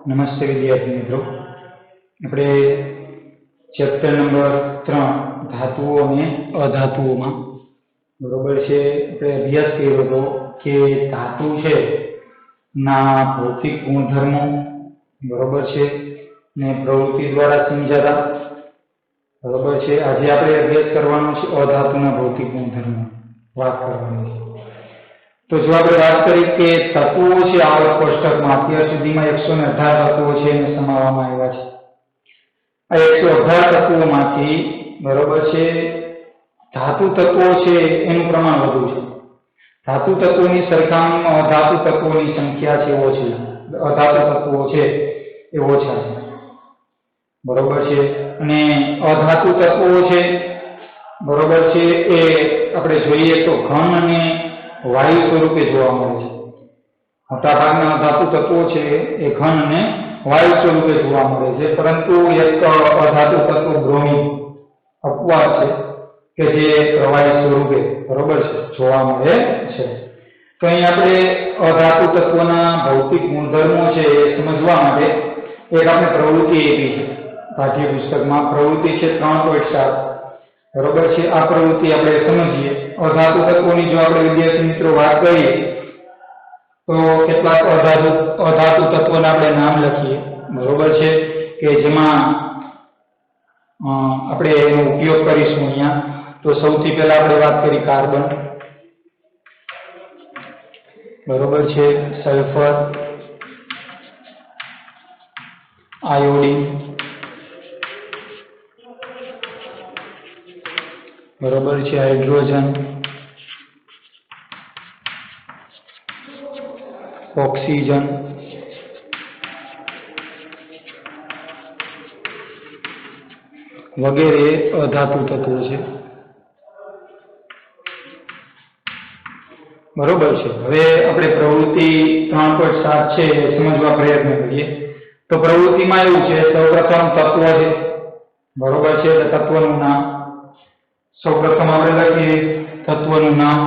નમસ્તે વિદ્યાર્થી મિત્રો, આપણે ચેપ્ટર નંબર 3 ધાતુઓ અને અધાતુઓમાં બરોબર છે આપણે અભ્યાસ કર્યો હતો કે ધાતુ છે ના ભૌતિક ગુણધર્મો બરોબર છે ને પ્રવૃત્તિ દ્વારા સમજાતા બરોબર છે. આજે આપણે અભ્યાસ કરવાનો છે અધાતુના ભૌતિક ગુણધર્મો વાત કરવાની છે. તો જો આપણે વાત કરી કે તત્વો છે આવર્ત કોષ્ટકમાં અત્યાર સુધીમાં 118 તત્વો છે એને સમાવવામાં આવ્યા છે. આ 118 તત્વોમાંથી બરોબર છે ધાતુ તત્વો છે એનું પ્રમાણ વધુ છે. ધાતુ તત્વોની સરખામણીમાં અધાતુ તત્વોની સંખ્યા છે ઓછી, અધાતુ તત્વો છે એ ઓછા છે બરોબર છે. અને અધાતુ તત્વો છે બરોબર છે એ આપણે જોઈએ તો ઘન અને વાયુ સ્વરૂપે જોવા મળે છે. મોટાભાગના ધાતુ તત્વો છે એ ઘન અને વાયુ સ્વરૂપે જોવા મળે છે, પરંતુ એક અધાતુ તત્વ બ્રોમિન અપવાદ છે કે જે પ્રવાહી સ્વરૂપે બરોબર છે જોવા મળે છે. તો અહીં આપણે અધાતુ તત્વના ભૌતિક ગુણધર્મો છે એ સમજવા માટે એક આપણે પ્રવૃત્તિ આપી છે પાઠ્યપુસ્તકમાં. પ્રવૃત્તિ છે 3.7 બરોબર છે. આ પ્રવૃત્તિ આપણે સમજીએ. અધાતુ તત્વોની જો આપણે વિદ્યાર્થી મિત્રો વાત કરીએ તો કેટલાક અધાતુ તત્વોના આપણે નામ લખીએ બરોબર છે કે જેમાં આપણે એનો ઉપયોગ કરીશું અહીંયા. તો સૌથી પહેલા આપણે વાત કરી કાર્બન બરોબર છે, સલ્ફર, આયોડીન બરોબર છે, હાઇડ્રોજન, ઓક્સિજન વગેરે અધાતુ તત્વો છે બરોબર છે. હવે આપણે પ્રવૃત્તિ 3.7 છે એ સમજવા પ્રયત્ન કરીએ. તો પ્રવૃત્તિમાં એવું છે સૌપ્રથમ તત્વ છે બરોબર છે, એટલે તત્વનું નામ સૌપ્રથમ આપણે લખીએ તત્વનું નામ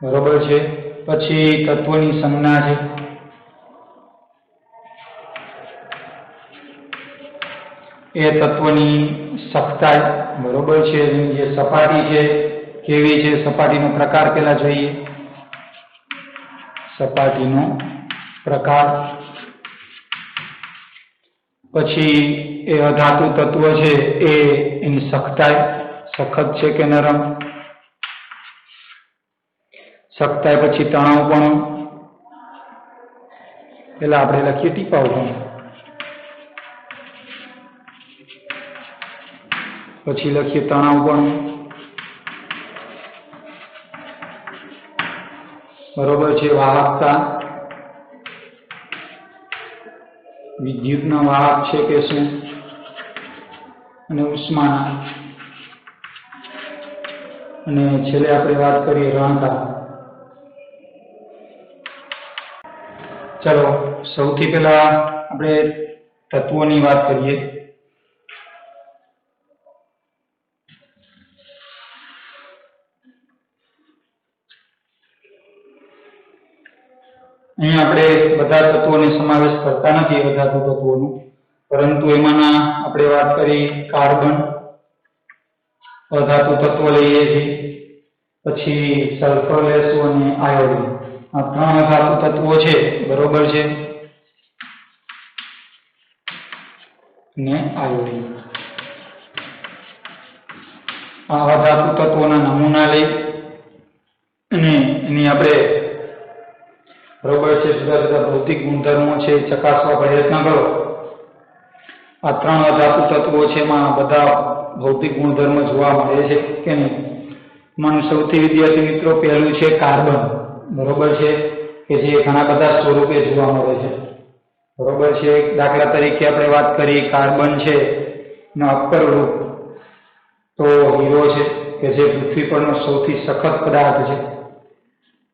બરોબર છે. પછી તત્વની સંજ્ઞા છે, એ તત્વની સખ્તાઈ બરોબર છે, એની જે સપાટી છે કેવી છે, સપાટીનો પ્રકાર પહેલા જોઈએ. સપાટીનો પ્રકાર, પછી એ અધાતુ તત્વ છે એ એની સખ્તાઈ, સખત છે કે નરમ, સખ્તાઈ પછી તણાવપણું, પેલા આપણે લખીએ ટીપાવપણું, પછી લખીએ તણાવપણું બરોબર છે. વાહકતા, વિદ્યુતના વાહક છે કે શું, અને ઉષ્માના, અને છેલ્લે આપણે વાત કરીએ રણતા. ચલો સૌથી પહેલા આપણે તત્વોની વાત કરીએ. અહીં આપણે બધા તત્વોને સમાવેશ કરતા નથી અધાતુ તત્વોનું, પરંતુ એમાંના આપણે વાત કરી કાર્બન અધાતુ તત્વ લઈએ છીએ, પછી સલ્ફર લેશું અને આયોડીન. આ 3 અધાતુ તત્વો છે બરોબર છે, ને આયોડીન. આ અધાતુ તત્વોના નમૂના લઈ અને એની આપણે બરોબર છે જુદા જુદા ભૌતિક ગુણધર્મો છે ચકાસવા પ્રયત્ન કરો. આ 3 અધાતુ તત્વો છે એમાં બધા ભૌતિક ગુણધર્મો જોવા મળે છે કે નહીં. એમાંનું સૌથી વિદ્યાર્થી મિત્રો પહેલું છે કાર્બન બરોબર છે, કે જે ઘણા બધા સ્વરૂપે જોવા મળે છે બરોબર છે. દાખલા તરીકે આપણે વાત કરીએ કાર્બન છે એનો અપર રૂપ તો હીરો છે કે જે પૃથ્વી પરનો સૌથી સખત પદાર્થ છે.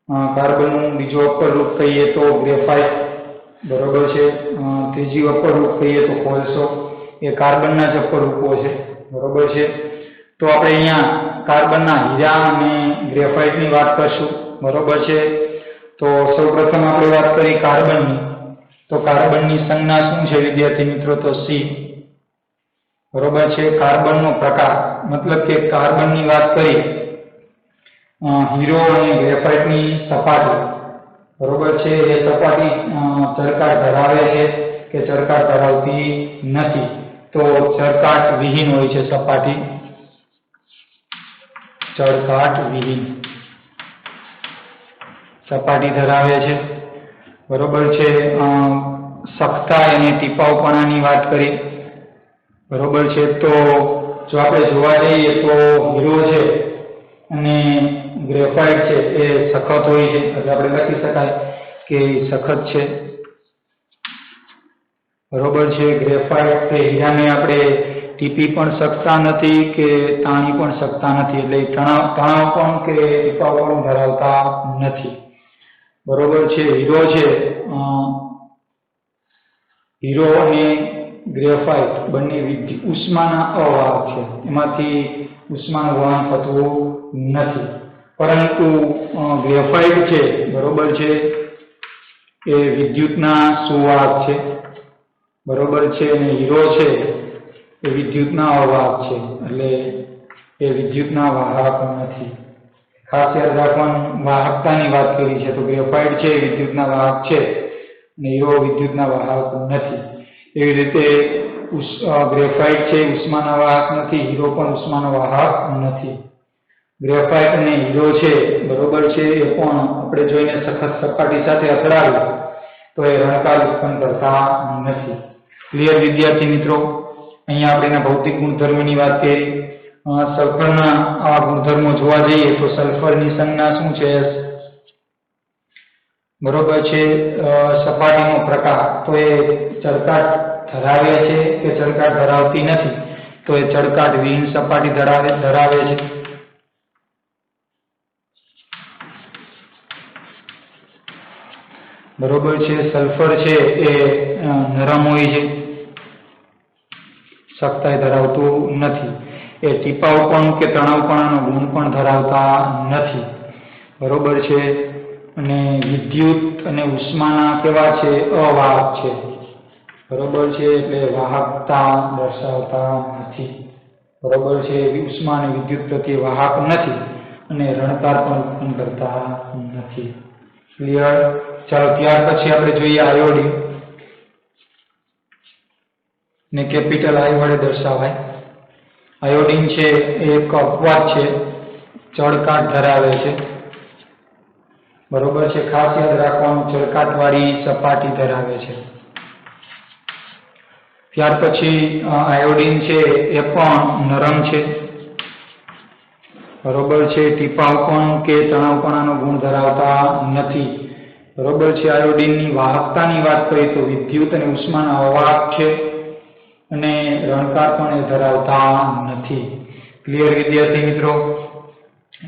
કાર્બનનું બીજું અપર રૂપ કહીએ તો ગ્રેફાઇટ બરોબર છે. ત્રીજી અપર રૂપ કહીએ તો કોલસો, એ કાર્બનના જ અપર રૂપો છે બરોબર છે. તો આપણે અહીંયા કાર્બનના હીરા અને ગ્રેફાઇટની વાત કરશું બરોબર છે. તો સૌપ્રથમ આપણે વાત કરી કાર્બનની, તો કાર્બનની સંજ્ઞા શું છે વિદ્યાર્થી મિત્રો? તો C, બરોબર છે. કાર્બનનો પ્રકાર મતલબ કે કાર્બનની વાત કરી હીરો અને ગ્રેફાઇટની સપાટી, બરોબર છે, એ સપાટી ચળકાટ ધરાવે છે કે ચળકાટ ધરાવતી નથી? તો ચળકાટ વિહીન હોય છે સપાટી, ચળકાટ વિહીન સપાટી ધરાવે છે, બરોબર છે. સખ્તાઈ અને ટીપાઉપણાની વાત કરી, બરોબર છે. તો જો આપણે જોવા જઈએ તો હીરો છે અને ગ્રેફાઇટ છે એ સખત હોય છે, એટલે આપણે લખી શકાય કે સખત છે, બરોબર છે. ગ્રેફાઇટ કે હીરાને આપણે ટીપી પણ શકતા નથી કે તાણી પણ શકતા નથી, એટલે તણાવ પણ કે ટીપાવ પણ ધરાવતા નથી, બરોબર છે. હીરો અને ગ્રેફાઇટ બંને ઉષ્માના અવાહક છે, એમાંથી ઉષ્માનું વહન થતું નથી, પરંતુ ગ્રેફાઇટ છે, બરોબર છે, એ વિદ્યુતના સુવાહક છે, બરોબર છે. અને હીરો છે એ વિદ્યુતના અવાહક છે, એટલે એ વિદ્યુતના વાહક નથી. ખાસ યાદ રાખવાનું, વાહકતાની વાત કરી છે તો ગ્રેફાઇટ છે એ વિદ્યુતના વાહક છે અને હીરો વિદ્યુતના વાહક નથી. એવી રીતે ગ્રેફાઇટ છે ઉષ્માના વાહક નથી, હીરો પણ ઉષ્માનો વાહક નથી. ગ્રેફાઇટ અને હીરો છે, બરોબર છે, એ પણ આપણે જોઈને સખત સપાટી સાથે અથડાવીએ તો એ રણકાર ઉત્પન્ન કરતા નથી. ક્લિયર વિદ્યાર્થી મિત્રો? અહીંયા આપણે એના ભૌતિક ગુણધર્મોની વાત કરી. સલ્ફરના આ ગુણધર્મો જોવા જઈએ તો સલ્ફરની સંજ્ઞા શું છે? બરોબર છે. સપાટીનો પ્રકાર, તો એ ચળકાટ ધરાવે છે કે ચળકાટ ધરાવતી નથી? તો એ ચળકાટ વિહીન સપાટી ધરાવે છે. બરોબર છે. સલ્ફર છે એ નરમ હોય છે, સખ્તાઈ ધરાવતું નથી. એ ટીપાઉપણું કે તણાવપણાનો ગુણ પણ ધરાવતા નથી, બરોબર છે. અને વિદ્યુત અને ઉષ્માના કેવા છે? અવાહક છે, બરોબર છે, એટલે વાહકતા દર્શાવતા નથી, બરોબર છે. ઉષ્મા અને વિદ્યુત પ્રત્યે વાહક નથી અને રણકાર પણ ઉત્પન્ન કરતા નથી. ક્લિયર? ચાલો ત્યાર પછી આપણે જોઈએ આયોડિન ને કેપિટલ આઈ વડે દર્શાવાય. આયોડિન છે એ એક અપવાદ છે, ચળકાટ ધરાવે છે, બરોબર છે. ખાસ યાદ રાખવાનું, ચળકાટવાળી સપાટી ધરાવે છે. ત્યાર પછી આયોડિન છે એ પણ નરમ છે, બરોબર છે. ટીપાવપણું કે તણાવપણાનો ગુણ ધરાવતા નથી, બરોબર છે. આયોડિનની વાહકતાની વાત કરીએ તો વિદ્યુત અને ઉષ્માના અવાહક છે અને રણકાર પણ એ ધરાવતા નથી. ક્લિયર વિદ્યાર્થી મિત્રો?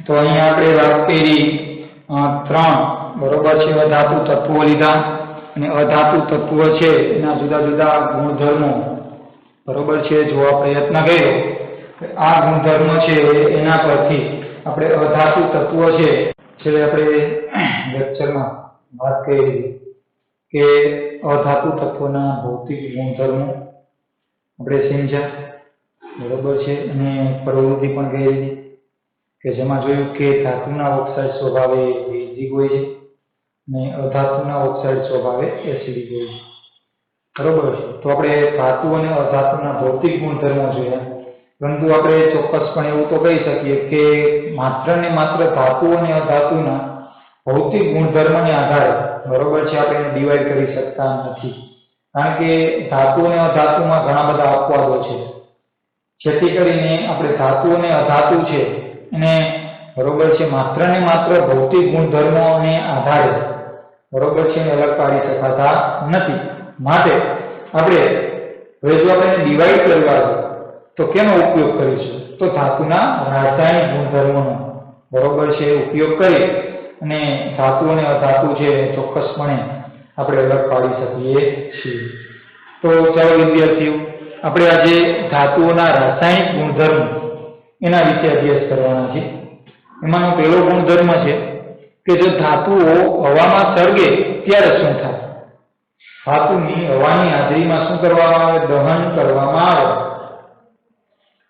તો અહીંયા આપણે વાત કરી ત્રણ, બરોબર છે, અધાતુ તત્વો લીધા અને અધાતુ તત્વો છે એના જુદા જુદા ગુણધર્મો, બરોબર છે, જોવા પ્રયત્ન કર્યો. આ ગુણધર્મો છે એના પરથી આપણે અધાતુ તત્વો છે જે આપણે લેક્ચરમાં વાત કરી કે અધાતુ તત્વોના ભૌતિક ગુણધર્મો આપણે સમજ્યા, બરોબર છે. અને પ્રવૃત્તિ પણ કરી કે જેમાં જોયું કે ધાતુના ઓક્સાઇડ સ્વભાવે બેઝિક હોય છે અને અધાતુના ઓક્સાઇડ સ્વભાવે એસિડિક હોય છે, બરોબર છે. તો આપણે ધાતુ અને અધાતુના ભૌતિક ગુણધર્મો જોયા, પરંતુ આપણે ચોક્કસપણે એવું તો કહી શકીએ કે માત્ર ને માત્ર ધાતુ અને અધાતુના ભૌતિક ગુણધર્મને આધારે, બરોબર છે, આપણે ડિવાઈડ કરી શકતા નથી. કારણ કે ધાતુ અને અધાતુમાં ઘણા બધા અપવાદો છે, જેથી કરીને આપણે ધાતુ અને અધાતુ છે એને, બરોબર છે, માત્ર ને માત્ર ભૌતિક ગુણધર્મોને આધારે, બરોબર છે, અલગ પાડી શકાતા નથી. માટે આપણે હવે જો આપણે ડિવાઈડ કરવા છે તો કેનો ઉપયોગ કરીશું? તો ધાતુના રાસાયણિક ગુણધર્મોનો, બરોબર છે, ઉપયોગ કરી અને ધાતુ અને અધાતુ છે ચોક્કસપણે આપણે અલગ પાડી શકીએ છીએ. તો ચાલો વિદ્યાર્થીઓ, આપણે આજે ધાતુઓના રાસાયણિક ગુણધર્મો એના વિશે અભ્યાસ કરવાના છે. એમાંનો પહેલો ગુણધર્મ છે કે જો ધાતુઓ હવામાં સળગે ત્યારે શું થાય? ધાતુની હવાની હાજરીમાં શું કરવામાં આવે? દહન કરવામાં આવે,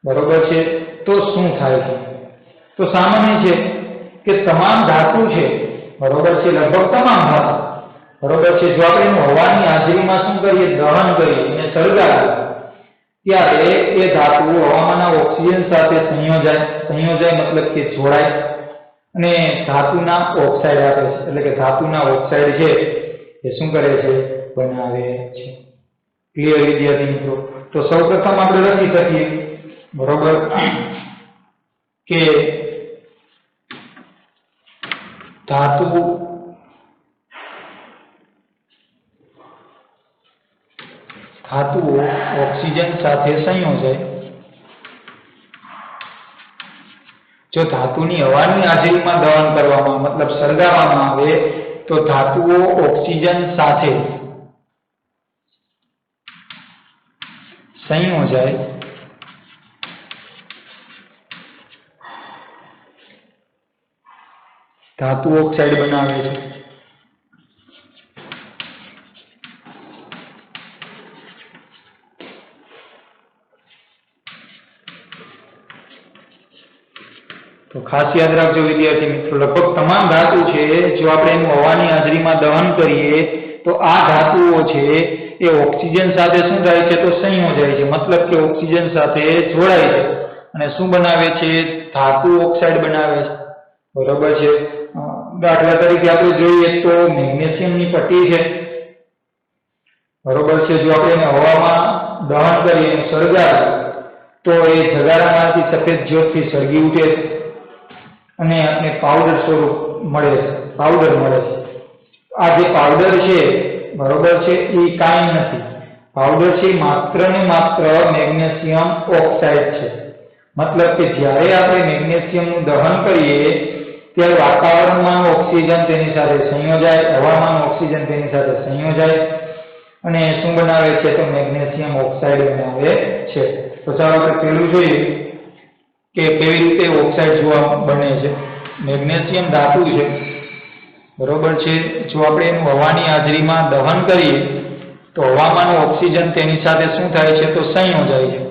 બરોબર છે. તો શું થાય છે? તો સામાન્ય છે કે તમામ ધાતુ છે, બરોબર છે, લગભગ તમામ ધાતુ, બરોબર છે, જો આપણે એનું હવાની હાજરીમાં શું કરીએ? દહન કરીએ અને સળગાવીએ ત્યારે એ ધાતુ હવામાંના ઓક્સિજન સાથે સંયોજાય મતલબ કે જોડાય અને ધાતુના ઓક્સાઇડ આપે છે. એટલે કે ધાતુના ઓક્સાઇડ છે એ શું કરે છે? બનાવે છે. ક્લિયર વિદ્યાર્થી મિત્રો? તો સૌપ્રથમ આપણે લખી શકીએ, બરોબર, કે ધાતુઓ ઓક્સિજન સાથે સંયોજાય. જો ધાતુની હવાની હાજરીમાં દહન કરવામાં મતલબ સળગાવવામાં આવે તો ધાતુઓ ઓક્સિજન સાથે સંયોજાય ધાતુ ઓક્સાઇડ બનાવે છે. તો ખાસ યાદ રાખજો વિદ્યાર્થી મિત્રો, લગભગ તમામ ધાતુ છે જો આપણે એનું હવાની હાજરીમાં દહન કરીએ તો આ ધાતુઓ છે એ ઓક્સિજન સાથે શું થાય છે? તો સંયોજાય છે, મતલબ કે ઓક્સિજન સાથે જોડાય છે અને શું બનાવે છે? ધાતુ ઓક્સાઇડ બનાવે છે, બરોબર છે. દાખલા તરીકે આપણે જોઈએ તો મેગ્નેશિયમની પટ્ટી છે, બરોબર છે, જો આપણે એને હવામાં દહન કરીએ સળગાવીએ તો એ જગારામાંથી સફેદ જ્યોતથી સળગી ઉઠે અને આપણે પાવડર સ્વરૂપ મળે છે, પાવડર મળે છે. આ જે પાવડર છે, બરોબર છે, એ કાંઈ નથી, પાવડર છે માત્ર ને માત્ર મેગ્નેશિયમ ઓક્સાઇડ છે. મતલબ કે જ્યારે આપણે મેગ્નેશિયમનું દહન કરીએ ત્યારે વાતાવરણમાં ઓક્સિજન તેની સાથે સંયોજાય, હવામાન ઓક્સિજન તેની સાથે સંયોજાય અને શું બનાવે છે? તો મેગ્નેશિયમ ઓક્સાઇડ બનાવે છે. તો ચાલો આપણે પહેલું જોઈએ કે કેવી રીતે ઓક્સાઇડ જોવા બને છે. મેગ્નેશિયમ ધાતુ છે, બરોબર છે, જો આપણે એનું હવાની હાજરીમાં દહન કરીએ તો હવામાન ઓક્સિજન તેની સાથે શું થાય છે? તો સંયોજાય છે,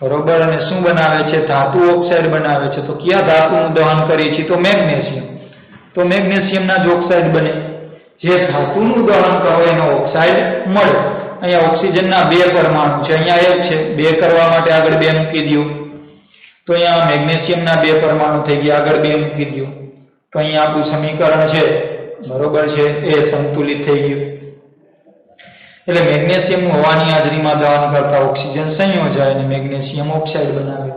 બરોબર, અને શું બનાવે છે? ધાતુ ઓક્સાઇડ બનાવે છે. તો કયા ધાતુનું દહન કરીએ છીએ? તો મેગ્નેશિયમ. તો મેગ્નેશિયમના જ ઓક્સાઇડ બને. જે ધાતુનું દહન કરો એનો ઓક્સાઇડ મળે. અહીંયા ઓક્સિજનના 2 પરમાણુ છે, અહીંયા 1 છે, 2 કરવા માટે આગળ 2 મૂકી દો. તો અહીંયા મેગ્નેશિયમના 2 પરમાણુ થઈ ગયા, આગળ 2 મૂકી દો. તો અહીંયા આપણું સમીકરણ છે, બરોબર છે, એ સંતુલિત થઈ ગયું. એટલે મેગ્નેશિયમનું હવાની હાજરીમાં દહન કરતા ઓક્સિજન સંયોજાય અને મેગ્નેશિયમ ઓક્સાઇડ બનાવે.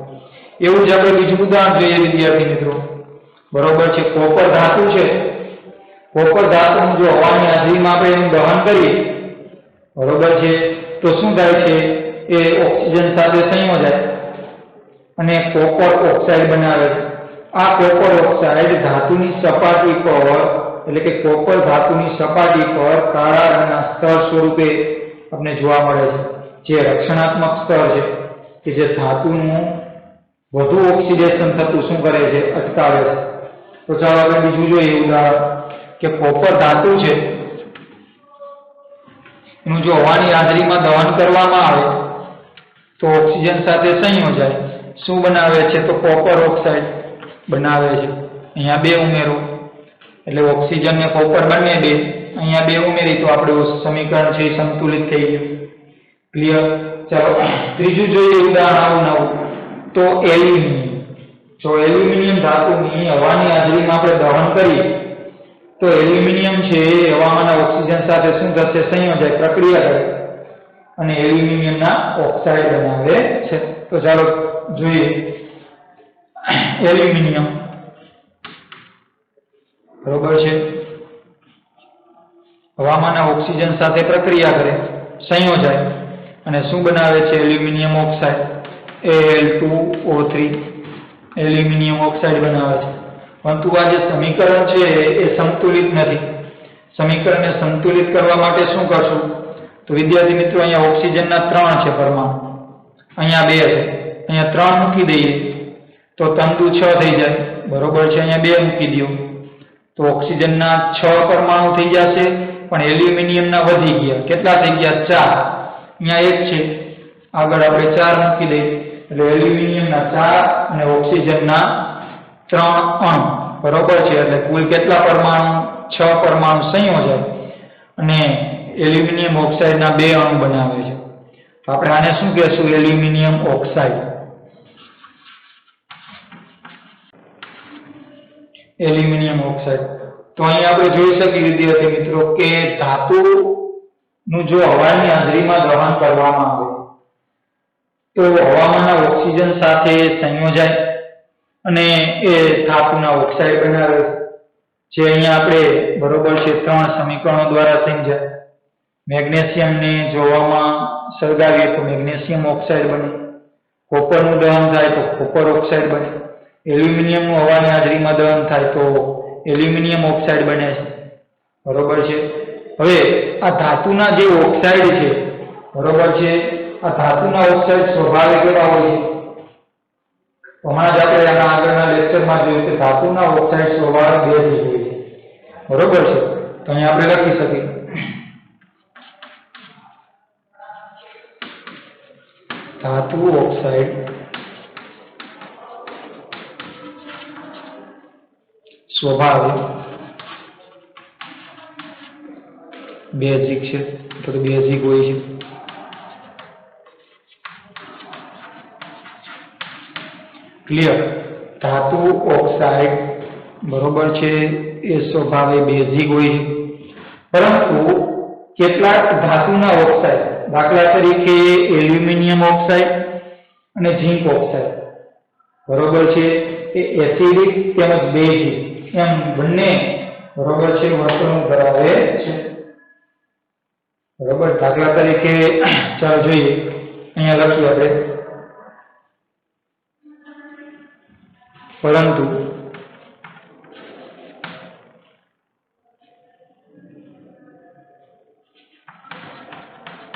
એવું જ આપણે બીજું ઉદાહરણ જોઈએ વિદ્યાર્થી મિત્રો, બરોબર છે. કોપર ધાતુ છે, કોપર ધાતુનું જો હવાની હાજરીમાં આપણે એનું દહન કરીએ, બરોબર છે, તો શું થાય છે? એ ઓક્સિજન સાથે સંયોજાય અને કોપર ઓક્સાઇડ બનાવે છે. આ કોપર ઓક્સાઇડ ધાતુની સપાટી પર, એટલે કે કોપર ધાતુની સપાટી પર કાળા રંગના સ્તર સ્વરૂપે આપણે જોવા મળે છે, જે રક્ષણાત્મક સ્તર છે કે જે ધાતુનું વધુ ઓક્સિડેશન થતું શું કરે છે? અટકાવે છે. તો ચાલો આપણે બીજું જોઈએ ઉદાહરણ કે કોપર ધાતુ છે એનું જો હવાની હાજરીમાં દહન કરવામાં આવે તો ઓક્સિજન સાથે સંયોજાય, શું બનાવે છે? તો કોપર ઓક્સાઇડ બનાવે છે. અહીંયા 2 ઉમેરો એટલે ઓક્સિજન ને કોપર બંને 2, અહીંયા 2 ઉમેરી તો આપણું સમીકરણ છે સંતુલિત થઈ ગયું. ક્લિયર? ચાલો ત્રીજું જોઈએ ઉદાહરણ નવું, તો એલ્યુમિનિયમ. જો એલ્યુમિનિયમ ધાતુની હવાની હાજરીમાં આપણે દહન કરીએ તો એલ્યુમિનિયમ છે એ હવામાંના ઓક્સિજન સાથે શું થશે? સંયોજાય, પ્રક્રિયા કરે અને એલ્યુમિનિયમના ઓક્સાઇડ બનાવે છે. તો ચાલો જોઈએ એલ્યુમિનિયમ, બરોબર છે, હવામાંના ઓક્સિજન સાથે પ્રક્રિયા કરે, સંયોજાય અને શું બનાવે છે? Aluminium oxide, Al2O3 aluminium oxide બનાવે છે. પરંતુ આ જે સમીકરણ છે એ સંતુલિત નથી. સમીકરણને સંતુલિત કરવા માટે શું કરશું? તો વિદ્યાર્થી મિત્રો અહીંયા ઓક્સિજનના 3 છે પરમાણુ, અહીંયા 2 છે, અહીંયા 3 મૂકી દઈએ તો તંતુ 6 થઈ જાય, બરોબર છે, અહીંયા 2 મૂકી દો तो ऑक्सीजनना 6 परमाणु थई जशे पण एल्युमिनियमना वधी गया। केटला थई गया? 4। अहींया 1 छे, आगळ आपणे 4 मूकी दઈએ એટલે એલ્યુમિનિયમના 4 અને ઓક્સિજનના 3 અણુ બરોબર છે। એટલે કુલ કેટલા પરમાણુ? 6 પરમાણુ સંયોજાય અને એલ્યુમિનિયમ ઓક્સાઇડના 2 અણુ બનાવે છે। તો આપણે આને શું કહેશું? Aluminium oxide. Aluminium oxide. તો અહીં આપણે જોઈ શકીએ વિદ્યાર્થી મિત્રો કે ધાતુનું જો હવાની હાજરીમાં દહન કરવામાં આવે તો હવામાંના ઓક્સિજન સાથે સંયોજાય અને એ ધાતુના ઓક્સાઇડ બનાવે છે। જે અહીંયા આપણે બરોબર છે 3 સમીકરણો દ્વારા સમજાય। મેગ્નેશિયમને જો હવામાં સળગાવીએ તો મેગ્નેશિયમ ઓક્સાઇડ બને, કોપરનું દહન થાય તો કોપર ઓક્સાઇડ બને, એલ્યુમિનિયમનું હવાની હાજરીમાં દહન થાય તો એલ્યુમિનિયમ ઓક્સાઇડ બને છે બરોબર છે। હવે આ ધાતુના જે ઓક્સાઇડ છે બરોબર છે, આ ધાતુના ઓક્સાઇડ સ્વભાવે કેવા હોય છે? હમણાં જ આપણે આના આગળના લેક્ચરમાં જોયું કે ધાતુના ઓક્સાઇડ સ્વભાવે બેઝિક હોય છે બરોબર છે। તો અહીં આપણે લખી શકીએ धातु ऑक्साइड स्वभाव बेसिक है तो बेसिक हो क्लियर। धातु ऑक्साइड बरोबर है ए स्वभाव बेसिक हो परंतु કેટલાક ધાતુના ઓક્સાઇડ દાખલા તરીકે એલ્યુમિનિયમ ઓક્સાઇડ અને ઝિંક ઓક્સાઇડ બરોબર છે એ એસિડિક તેમજ બેઝિક એમ બંને બરોબર છે વર્તણૂક ધરાવે છે બરોબર। દાખલા તરીકે ચાલો જોઈએ અહીંયા લખીએ આપણે પરંતુ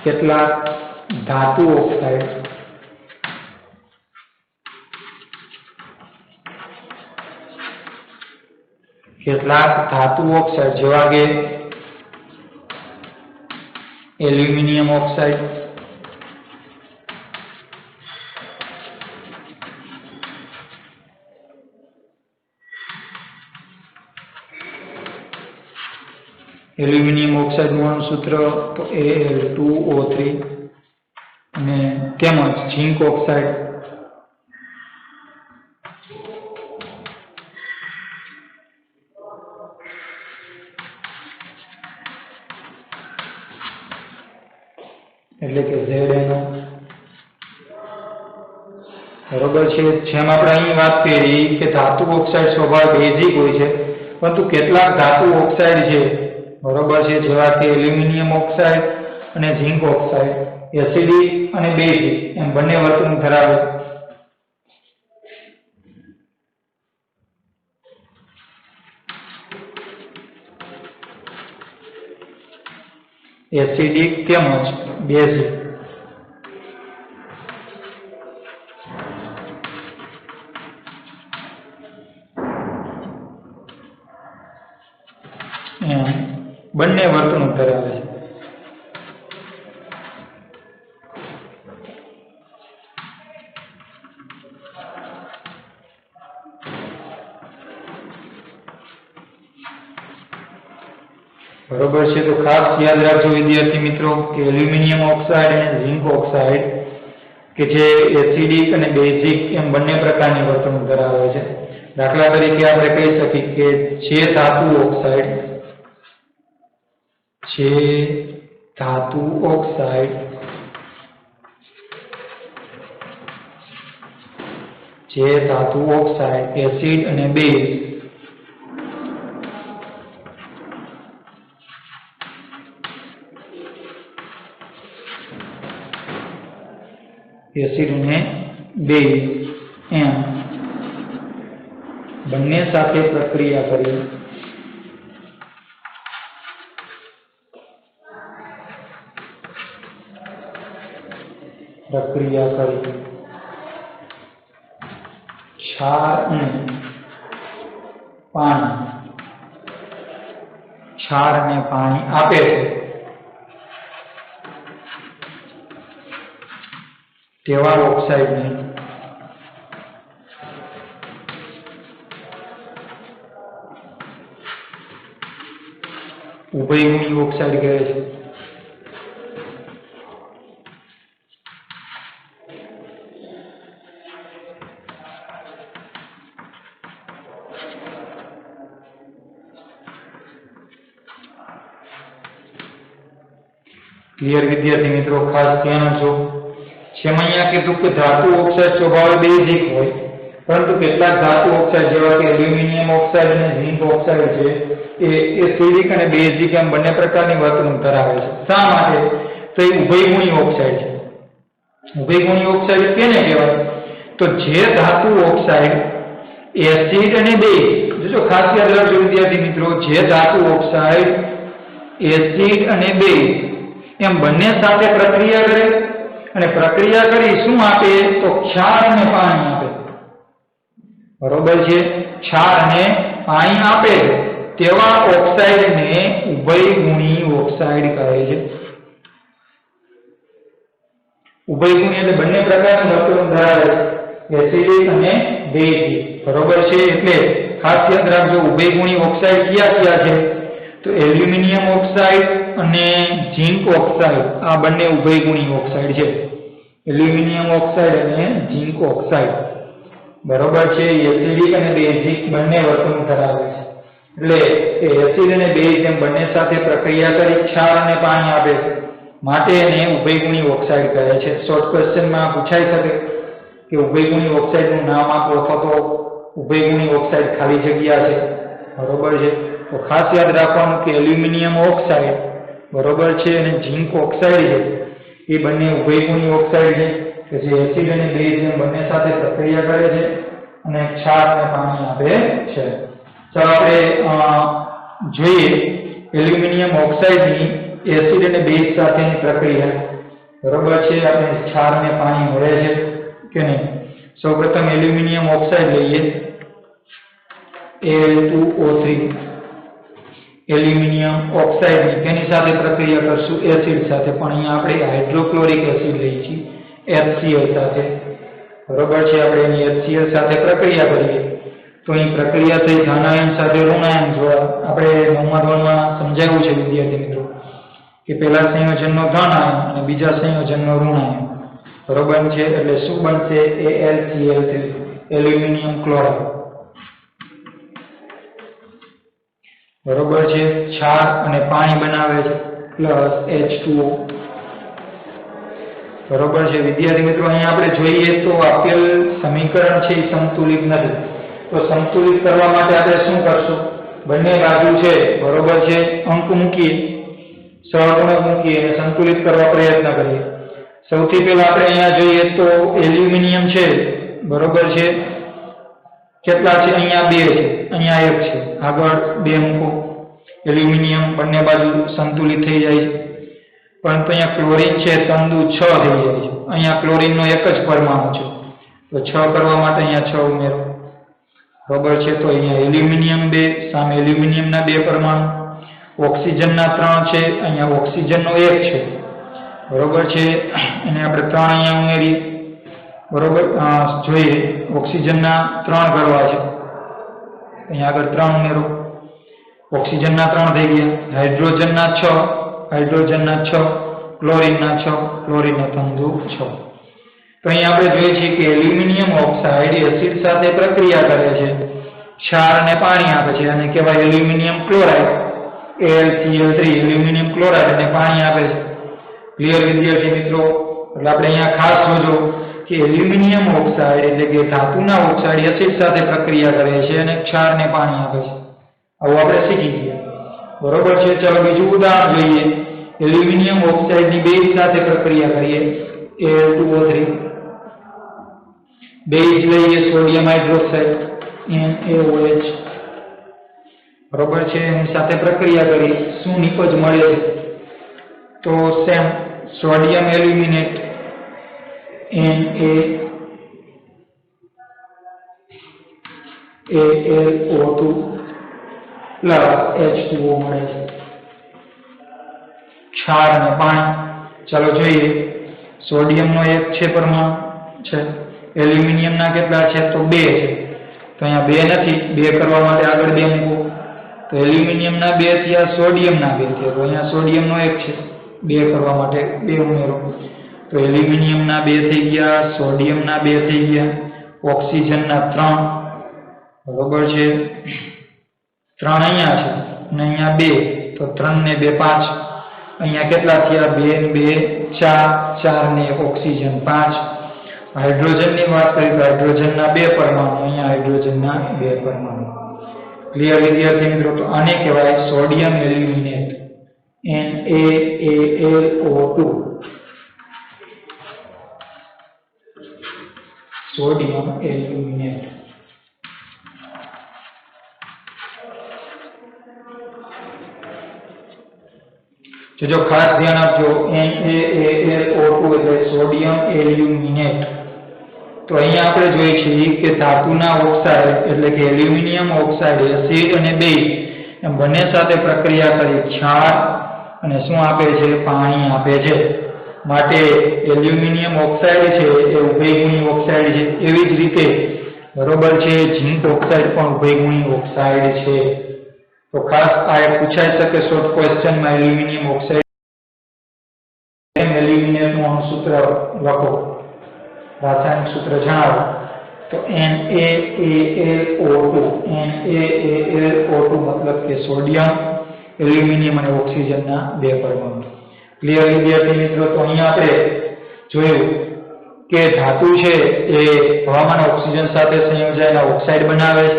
કેટલાક ધાતુ ઓક્સાઇડ જેવા કે એલ્યુમિનિયમ ઓક્સાઇડ, એલ્યુમિનિયમ ઓક્સાઇડનું અણુસૂત્ર તો Al2O3 અને તેમજ ઝિંક ઓક્સાઇડ એટલે કે ZnO બરોબર છે। જેમ આપણે અહીં વાત કરી કે ધાતુ ઓક્સાઇડ સ્વભાવ બેઝિક હોય છે પરંતુ કેટલાક ધાતુ ઓક્સાઇડ છે બરોબર છે જેવા કે એલ્યુમિનિયમ ઓક્સાઇડ અને ઝિંક ઓક્સાઇડ એસિડિક અને બેઝિક એમ બંને વર્તણૂક ધરાવે એસિડિક તેમજ બેઝિક બંને વર્તણૂક ધરાવે છે बरोबर है। तो खास याद रखो विद्यार्थी मित्रों कि एल्युमिनियम ऑक्साइड और झिंक ऑक्साइड के जे एसिडिक और बेसिक एम बने प्रकारनी वर्तणूक धरावे छे। दाखला तरीके आपणे कही सकीए कि जे धातु ऑक्साइड एसिड और बेस एसिड ने बेस एम बने साथे प्रक्रिया करी क्षार અને પાણી क्षार ने पानी आपे छे तेवा ऑक्साइड ने उभयगुणी ऑक्साइड कहे छे। क्लियर विद्यार्थी मित्रों? खास ध्यान आपजो। छेमैया कीधुं के धातु ऑक्साइड स्वभाव बेઝિક होय, परंतु કેટલાક धातु ऑक्साइड जेवा के एल्युमिनियम ऑक्साइड અને ઝિંક ऑक्साइड છે એ એસિડિક અને બેઝિક એમ બંને પ્રકારની વર્તણૂક ધરાવે છે। શા માટે? તો એ ઉભયગુણી ઓક્સાઇડ છે। ઉભયગુણી ઓક્સાઇડ કેને કહેવાય? તો જે ધાતુ ઓક્સાઇડ એસિડ અને બેઝ, જો ખાસ યાદ રાખજો વિદ્યાર્થી મિત્રો, જે ધાતુ ઓક્સાઇડ એસિડ અને બેઝ એમ બંને સાથે પ્રક્રિયા કરે અને પ્રક્રિયા કરી શું આપે? તો ક્ષાર અને પાણી આપે। બરોબર છે? ક્ષાર અને પાણી આપે તેવા ઓક્સાઇડને ઉભયગુણી ઓક્સાઇડ કહે છે। ઉભયગુણી એટલે બંને પ્રકારની વર્તણૂક ધરાવે છે, એસિડિક અને બેઝિક। બરોબર છે? એટલે ખાસ યાદ રાખજો ઉભયગુણી ઓક્સાઇડ કયા કયા છે? તો એલ્યુમિનિયમ ઓક્સાઇડ અને ઝિંક ઓક્સાઇડ આ બંને ઉભયગુણી ઓક્સાઇડ છે। એલ્યુમિનિયમ ઓક્સાઇડ અને ઝિંક ઓક્સાઇડ બરોબર છે, એસિડિક અને બેઝિક બંને વર્તણૂક ધરાવે છે। એટલે એસિડ અને બેઝ એમ બંને સાથે પ્રક્રિયા કરી ક્ષાર અને પાણી આપે છે, માટે એને ઉભયગુણી ઓક્સાઇડ કહે છે। શોર્ટ ક્વેશ્ચનમાં પૂછાઈ શકે કે ઉભયગુણી ઓક્સાઇડનું નામ આપો અથવા તો ઉભયગુણી ઓક્સાઇડ ખાલી જગ્યા છે। બરોબર છે? તો ખાસ યાદ રાખવાનું કે એલ્યુમિનિયમ ઓક્સાઇડ બરોબર છે અને ઝિંક ઓક્સાઇડ છે એ બંને ઉભયગુણી ઓક્સાઇડ છે કે જે એસિડ અને બેઝ એમ બંને સાથે પ્રક્રિયા કરે છે અને ક્ષાર અને પાણી આપે છે। ચાલો આપણે જોઈએ એલ્યુમિનિયમ ઓક્સાઇડની એસિડ અને બેઝ સાથેની પ્રક્રિયા। બરોબર છે? આપણે ક્ષાર અને પાણી મળે છે કે નહીં? સૌપ્રથમ એલ્યુમિનિયમ ઓક્સાઇડ લઈએ, Al2O3 એલ્યુમિનિયમ ઓક્સાઇડ તેની સાથે પ્રક્રિયા કરશું એસિડ સાથે, પણ અહીંયા આપણે હાઇડ્રોક્લોરિક એસિડ લઈએ છીએ HCl સાથે। બરોબર છે? આપણે એની HCl સાથે પ્રક્રિયા કરીએ તો અહીં પ્રક્રિયા થઈ ધનાયન સાથે ઋણાયન જોડા। આપણે 9મા ધોરણમાં સમજાવ્યું છે વિદ્યાર્થી મિત્રો કે પહેલા સંયોજનનો ધનાયન અને બીજા સંયોજનનો ઋણાયન। બરોબર છે? એટલે શું બનશે? AlCl3 aluminium chloride. બરોબર છે? ક્ષાર અને પાણી બનાવે છે પ્લસ H2O। બરોબર છે વિદ્યાર્થી મિત્રો? અહીંયા આપણે જોઈએ તો આપેલ સમીકરણ છે એ સંતુલિત નથી, તો સંતુલિત કરવા માટે આપણે શું કરશું? બંને બાજુ છે બરોબર છે અંક મૂકીએ, સહગુણક મૂકીએ અને સંતુલિત કરવા પ્રયત્ન કરીએ। સૌથી પહેલા આપણે અહીંયા જોઈએ તો એલ્યુમિનિયમ છે બરોબર છે, કેટલા છે? અહીંયા 2 છે, અહીંયા 1 છે, આગળ 2 મૂકો, એલ્યુમિનિયમ બંને બાજુ સંતુલિત થઈ જાય છે। પરંતુ અહીંયા ક્લોરીન છે 3 દુ 6 થઈ જાય છે, અહીંયા ક્લોરીનનો એક જ પરમાણુ છે તો 6 કરવા માટે અહીંયા 6 ઉમેરો। બરોબર છે? તો અહીંયા એલ્યુમિનિયમ 2 સામે એલ્યુમિનિયમના 2 પરમાણુ, ઓક્સિજનના 3 છે, અહીંયા ઓક્સિજનનો 1 છે। બરોબર છે? એને આપણે 3 અહીંયા ઉમેરીએ। બરોબર? જોઈએ ઓક્સિજનના 3 કરવા છે, અહીંયા આગળ 3 ઉમેરો, ઓક્સિજનના 3 થઈ ગયા, હાઇડ્રોજનના 6, હાઇડ્રોજનના 6, ક્લોરીનના 6, ક્લોરીનના 3 દુ 6। તો અહીંયા આપણે જોઈએ છીએ કે એલ્યુમિનિયમ ઓક્સાઇડ એસિડ સાથે પ્રક્રિયા કરે છે, ક્ષાર અને પાણી આપે છે અને કહેવાય aluminium chloride AlCl3 aluminium chloride અને પાણી આપે છે। ક્લિયર વિદ્યાર્થી મિત્રો? એટલે આપણે અહીંયા ખાસ જોજો કે એલ્યુમિનિયમ ઓક્સાઇડ એટલે કે ધાતુના ઓક્સાઇડ એસિડ સાથે પ્રક્રિયા કરે છે અને ક્ષાર અને પાણી આપે છે। આવું આપણે શીખી ગયા। બરોબર છે? ચાલો બીજું ઉદાહરણ જોઈએ। એલ્યુમિનિયમ ઓક્સાઇડની બેઝ સાથે પ્રક્રિયા કરીએ, Al2O3 બેઝ લઈએ સોડિયમ હાઇડ્રોક્સાઇડ NaOH। બરોબર છે? એની સાથે પ્રક્રિયા કરી શું નિપજ મળે છે? તો same sodium aluminate NaAlO2 H2O મળે છે. ક્ષાર અને પાણી. ચાલો જોઈએ. સોડિયમનો એક છે પરમાણુ છે, એલ્યુમિનિયમના કેટલા છે તો 2 છે. તો અહીંયા 2 નથી, 2 કરવા માટે આગળ 2 મૂકો તો એલ્યુમિનિયમના 2 થયા, સોડિયમના 2 થયા. તો અહીંયા સોડિયમનો 1 છે, 2 કરવા માટે 2 ઉમેરો તો એલ્યુમિનિયમના 2 થઈ ગયા, સોડિયમના 2 થઈ ગયા, ઓક્સિજનના 3. બરોબર છે, 3 અહીંયા છે અને અહીંયા 2 તો 3 ને 2 5. અહીંયા કેટલા થયા 2 ને 2 4, 4 ને 1 ઓક્સિજન 5. હાઇડ્રોજનની વાત કરીએ તો હાઇડ્રોજનના 2 પરમાણુ, અહીંયા હાઇડ્રોજનના 2 પરમાણુ. ક્લિયર વિદ્યાર્થી મિત્રો? તો આને કહેવાય sodium aluminate, NaAlO2. Sodium aluminate. જો ખાસ ધ્યાન આપજો, NaAlO2 એટલે સોડિયમ એલ્યુમિનેટ. તો અહીંયા આપણે જોઈએ છીએ કે ધાતુના ઓક્સાઇડ એટલે કે એલ્યુમિનિયમ ઓક્સાઇડ એસિડ અને બેઝ એમ બંને સાથે પ્રક્રિયા કરી ક્ષાર અને શું આપે છે? પાણી આપે છે. માટે એલ્યુમિનિયમ ઓક્સાઇડ છે એ ઉભયગુણી ઓક્સાઇડ છે. એવી જ રીતે બરોબર છે, ઝિંક ઓક્સાઇડ પણ ઉભયગુણી ઓક્સાઇડ છે. તો ખાસ આ એક પૂછાઈ શકે શોર્ટ ક્વેશ્ચનમાં, એલ્યુમિનિયમ ઓક્સાઇડ એલ્યુમિનેટનું અણુસૂત્ર લખો, રાસાયણિક સૂત્ર જણાવો. તો NaAlO2. NaAlO2 મતલબ કે સોડિયમ, એલ્યુમિનિયમ અને ઓક્સિજનના 2 પરમાણુ. ક્લિયર વિદ્યાર્થી મિત્રો? તો અહીંયા આપણે જોયું કે ધાતુ છે એ હવામાન ઓક્સિજન સાથે સંયોજાયેલા ઓક્સાઇડ બનાવે છે.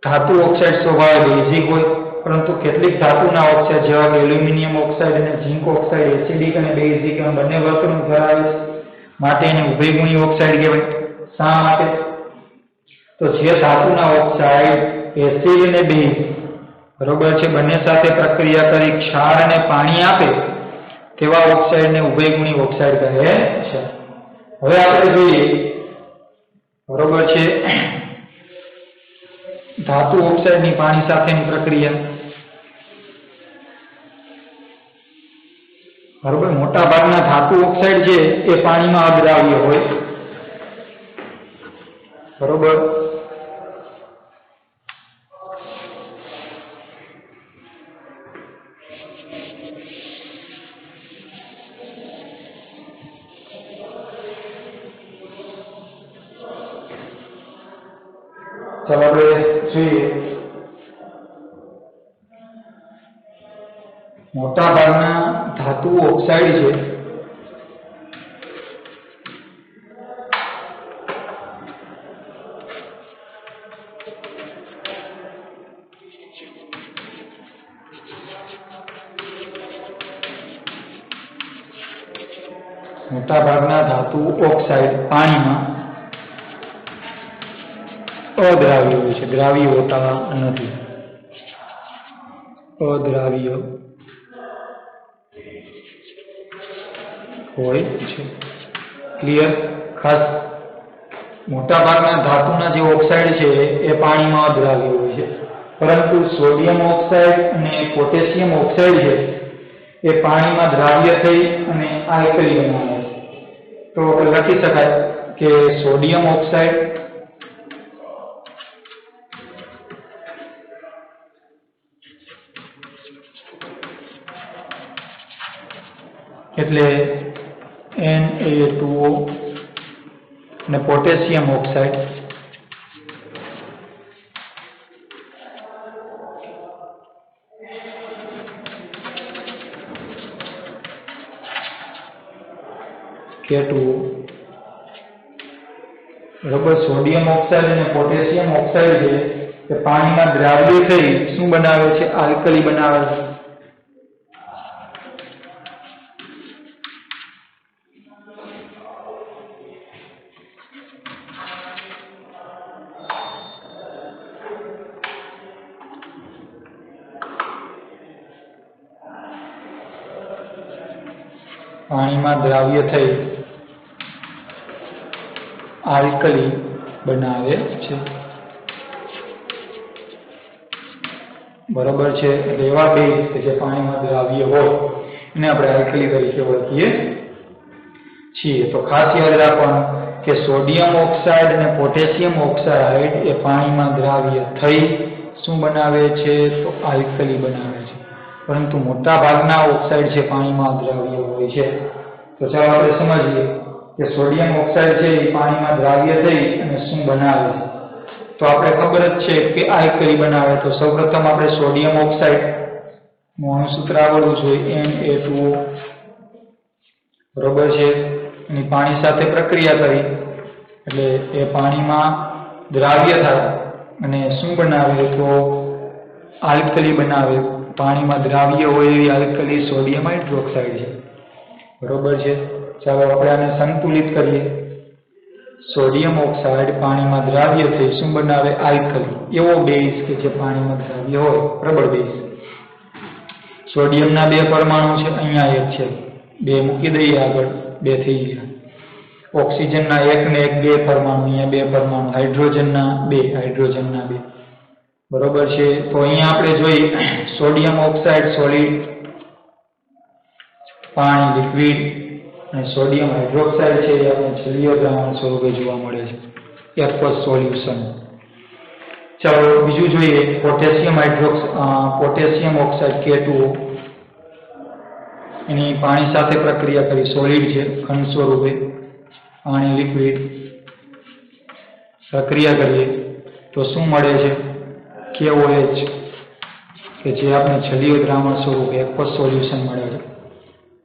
ધાતુ ઓક્સાઇડ સ્વભાવે બેઝિક હોય, પરંતુ કેટલીક ધાતુના ઓક્સાઇડ જેવા કે એલ્યુમિનિયમ ઓક્સાઇડ અને ઝિંક ઓક્સાઇડ એસિડિક અને બેઝિક એમ બંને વર્તણૂક ધરાવે છે. માટે એને ઉભયગુણી ઓક્સાઇડ કહેવાય. શા માટે? તો જે ધાતુના ઓક્સાઇડ એસિડ અને બેઝ બરોબર છે બંને સાથે પ્રક્રિયા કરી ક્ષાર અને પાણી આપે તેવા ઓક્સાઇડને ઉભયગુણી ઓક્સાઇડ કહે છે. હવે આપણે જોઈએ બરોબર છે ધાતુ ઓક્સાઇડની પાણી સાથેની પ્રક્રિયા. બરોબર, મોટા ભાગના ધાતુ ઓક્સાઇડ છે એ પાણીમાં અદ્રાવ્ય હોય. બરોબર, ચાલો આપણે જોઈએ. મોટા ભાગના ધાતુ ઓક્સાઇડ છે પાણીમાં અદ્રાવ્ય હોય છે, દ્રાવ્ય હોતા નથી. અદ્રાવ્ય હોય છે. ક્લિયર? ખાસ મોટા ભાગના ધાતુના જે ઓક્સાઇડ છે એ પાણીમાં અદ્રાવ્ય હોય છે, પરંતુ સોડિયમ ઓક્સાઇડ અને પોટેશિયમ ઓક્સાઇડ છે એ પાણીમાં દ્રાવ્ય થઈ અને આલ્કલી બનાવે છે. તો લખી શકાય કે સોડિયમ ઓક્સાઇડ એટલે Na2O અને પોટેશિયમ ઓક્સાઇડ K2O. બરાબર, સોડિયમ ઓક્સાઇડ અને પોટેશિયમ ઓક્સાઇડ છે તે પાણીમાં દ્રાવ્ય થઈ શું બનાવે છે? આલ્કલી બનાવે છે. પાણીમાં દ્રાવ્ય થઈ આલ્કલી બનાવે છે. બરોબર છે, એટલે એવા બેઝ કે જે પાણીમાં દ્રાવ્ય હોય એને આપણે આલ્કલી તરીકે ઓળખીએ છીએ. તો ખાસ યાદ રાખવાનું કે સોડિયમ ઓક્સાઇડ અને પોટેશિયમ ઓક્સાઇડ એ પાણીમાં દ્રાવ્ય થઈ શું બનાવે છે? તો આલ્કલી બનાવે છે. પરંતુ મોટા ભાગના ઓક્સાઇડ છે પાણીમાં દ્રાવ્ય હોય છે. તો ચાલો આપણે સમજીએ કે સોડિયમ ઓક્સાઇડ છે એ પાણીમાં દ્રાવ્ય થઈ અને શું બનાવે છે. તો આપણે ખબર જ છે કે આલ્કલી બનાવે. તો સૌપ્રથમ આપણે સોડિયમ ઓક્સાઇડ નું અણુસૂત્ર આવડવું જોઈએ, Na2O. બરોબર છે, એની પાણી સાથે પ્રક્રિયા કરી એટલે એ પાણીમાં દ્રાવ્ય થાય અને શું બનાવે? તો આલ્કલી બનાવે. પાણીમાં દ્રાવ્ય હોય એવી આલ્કલી સોડિયમ હાઇડ્રોક્સાઇડ છે. બરોબર છે, ચાલો આપણે આને સંતુલિત કરીએ. સોડિયમ ઓક્સાઇડ પાણીમાં દ્રાવ્ય થઈ શું બનાવે? આલ્કલી. એવો બેઝ કે જે પાણીમાં દ્રાવ્ય હોય, પ્રબળ બેઝ. સોડિયમના 2 પરમાણુ છે, અહીંયા એક છે, 2 મૂકી દઈએ આગળ, 2 થઈ ગયા. ઓક્સિજનના 1 ને 1 2 પરમાણુ, અહીંયા 2 પરમાણુ. હાઇડ્રોજનના 2. બરોબર છે, તો અહીંયા આપણે જોઈએ સોડિયમ ઓક્સાઇડ સોલિડ, પાણી લિક્વિડ, અને સોડિયમ હાઇડ્રોક્સાઇડ છે એ આપણે જલીય દ્રાવણ સ્વરૂપે જોવા મળે છે, એક્વસ સોલ્યુશન. ચાલો બીજું જોઈએ પોટેશિયમ ઓક્સાઇડ K2O. એની પાણી સાથે પ્રક્રિયા કરી, સોલિડ છે ઘન સ્વરૂપે, પાણી લિક્વિડ, પ્રક્રિયા કરીએ તો શું મળે છે? KOH કે જે આપણે જલીય દ્રાવણ સ્વરૂપે એક્વસ સોલ્યુશન મળે છે.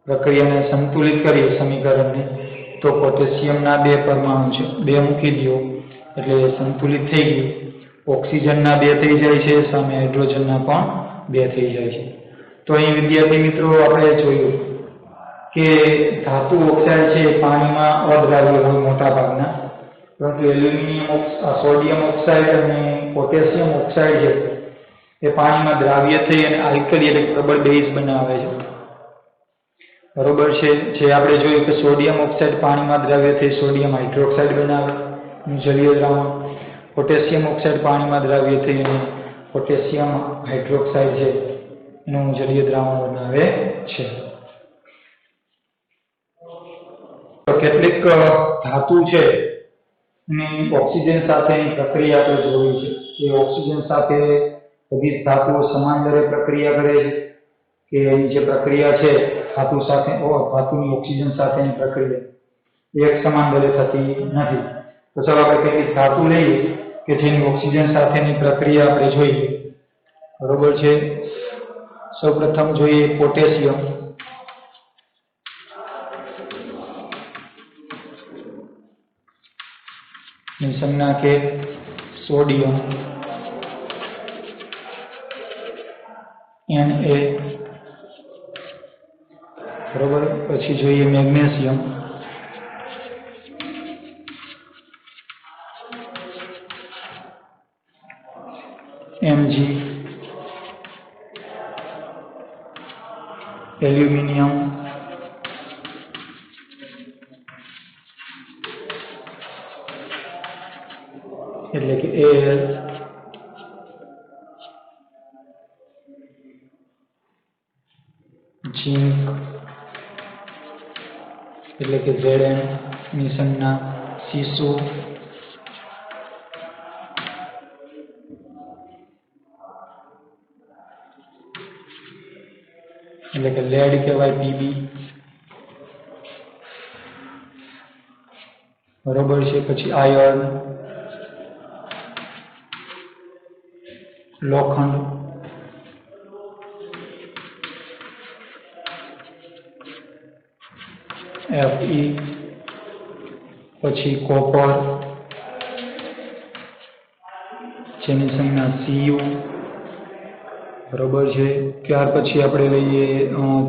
પ્રક્રિયાને સંતુલિત કરીએ સમીકરણને તો પોટેશિયમના 2 પરમાણુ છે, 2 મૂકી દો એટલે સંતુલિત થઈ ગયું. ઓક્સિજનના 2 થઈ જાય છે, સામે હાઇડ્રોજનના પણ 2 થઈ જાય છે. તો અહીં વિદ્યાર્થી મિત્રો આપણે જોયું કે ધાતુ ઓક્સાઇડ છે પાણીમાં અદ્રાવ્ય હોય મોટા ભાગના, પરંતુ એલ્યુમિનિયમ સોડિયમ ઓક્સાઇડ અને પોટેશિયમ ઓક્સાઇડ છે એ પાણીમાં દ્રાવ્ય થઈ અને આલ્કલી એટલે પ્રબળ બેઝ બનાવે છે. બરોબર છે, જે આપણે જોયું કે સોડિયમ ઓક્સાઇડ પાણીમાં દ્રાવ્ય થઈ સોડિયમ હાઇડ્રોક્સાઇડ બનાવે જલીય દ્રાવણ. પોટેશિયમ ઓક્સાઇડ પાણીમાં દ્રાવ્ય થઈ અને પોટેશિયમ હાઇડ્રોક્સાઇડ છે એનું જલીય દ્રાવણ બનાવે છે. તો કેટલીક ધાતુ છે એની ઓક્સિજન સાથેની પ્રક્રિયા આપણે જોઈ છે કે ઓક્સિજન સાથે બધી ધાતુઓ સમાન દરે પ્રક્રિયા કરે છે કે એની જે પ્રક્રિયા છે ધાતુ સાથે ધાતુની ઓક્સિજન સાથેની પ્રક્રિયા એક સમાન દરે થતી નથી. તો ચાલો આપણે કેટલીક ધાતુ લઈએ કે જેની ઓક્સિજન સાથેની પ્રક્રિયા આપણે જોઈએ. બરોબર છે, સૌપ્રથમ જોઈએ પોટેશિયમ. ની સંજ્ઞા કે સોડિયમ Na. બરોબર, પછી જોઈએ મેગ્નેશિયમ. Mg. એલ્યુમિનિયમ, એટલે કે Al. ઝીંક એટલે કે Zn ની સંજ્ઞા સીસુ. એટલે કે લેડ કહેવાય Pb. બરોબર છે, પછી આયર્ન, લોખંડ, Fe, પછી કોપર જેની સંજ્ઞા Cu. બરોબર છે, ત્યાર પછી આપણે લઈએ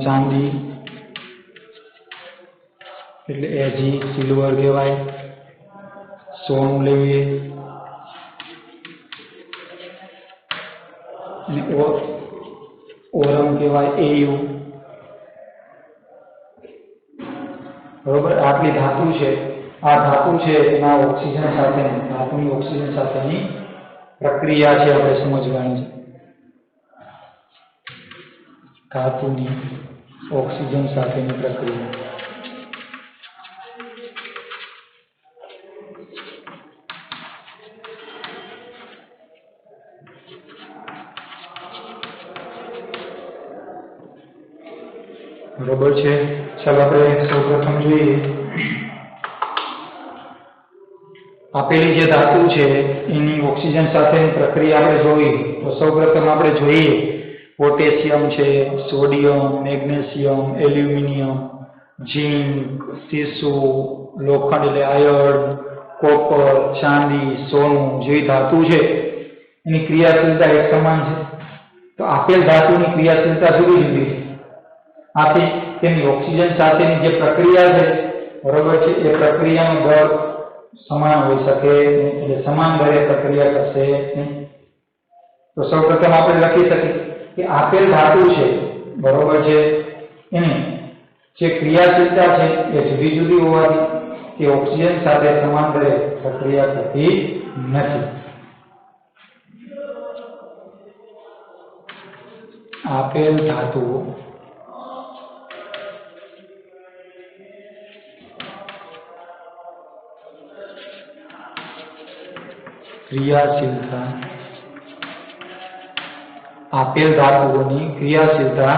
ચાંદી એટલે Ag, સિલ્વર કહેવાય. સોનું લઈએ અને ઓરમ કહેવાય Au. બરોબર, આટલી ધાતુ છે. આ ધાતુ છે એના ઓક્સિજન સાથેની ધાતુની ઓક્સિજન સાથેની પ્રક્રિયા છે આપણે સમજવાની છે. धातुनी ऑक्सीजन साथेनी प्रक्रिया। बराबर है। चलो આપણે સૌપ્રથમ જોઈએ આપેલી જે ધાતુ છે એની ઓક્સિજન સાથેની પ્રક્રિયા આપણે જોઈ તો સૌપ્રથમ આપણે જોઈએ પોટેશિયમ છે, સોડિયમ, મેગ્નેશિયમ, એલ્યુમિનિયમ, ઝીંક, સીસુ, લોખંડ એટલે આયર્ન, કોપર, ચાંદી, સોનું જેવી ધાતુ છે એની ક્રિયાશીલતા એક સમાન છે। તો આપેલ ધાતુની ક્રિયાશીલતા જુદી જુદી છે, આથી તેની ઓક્સિજન સાથેની જે પ્રક્રિયા છે બરાબર છે એ પ્રક્રિયાનો દર સમાન હોઈ શકે એટલે સમાન દરે પ્રક્રિયા કરશે નહીં। તો સૌપ્રથમ આપણે લખી શકીએ કે આપેલ ધાતુ છે બરાબર છે એની જે ક્રિયાશીલતા છે એ જુદી જુદી હોવાથી તે ઓક્સિજન સાથે સમાન દરે પ્રક્રિયા કરતી નથી। આપેલ ધાતુ क्रियाशीलता आपेल धातुओनी क्रियाशीलता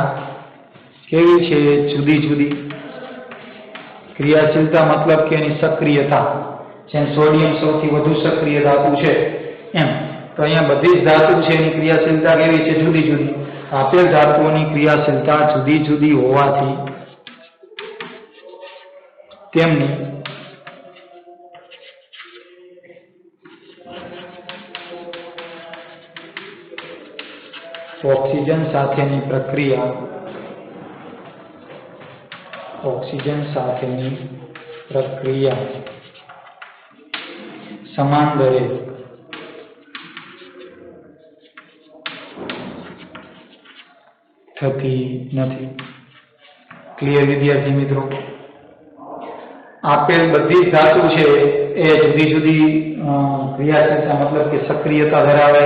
केवी छे जुदी जुदी। क्रियाशीलता मतलब के एनी सक्रियता जेम सोडियम सौथी वधु सक्रिय धातु छे एम तो अहींया बधी ज धातु छे एनी क्रियाशीलता केवी छे जुदी जुदी। आपेल धातुओनी क्रियाशीलता जुदी जुदी होवाथी तेमनी ऑक्सीजन साथेनी प्रक्रिया समान दरे थती नथी। क्लियर विद्यार्थी मित्रों? आपेल बधी धातु छे ए जुदी जुदी क्रियाशीलता मतलब के सक्रियता धरावे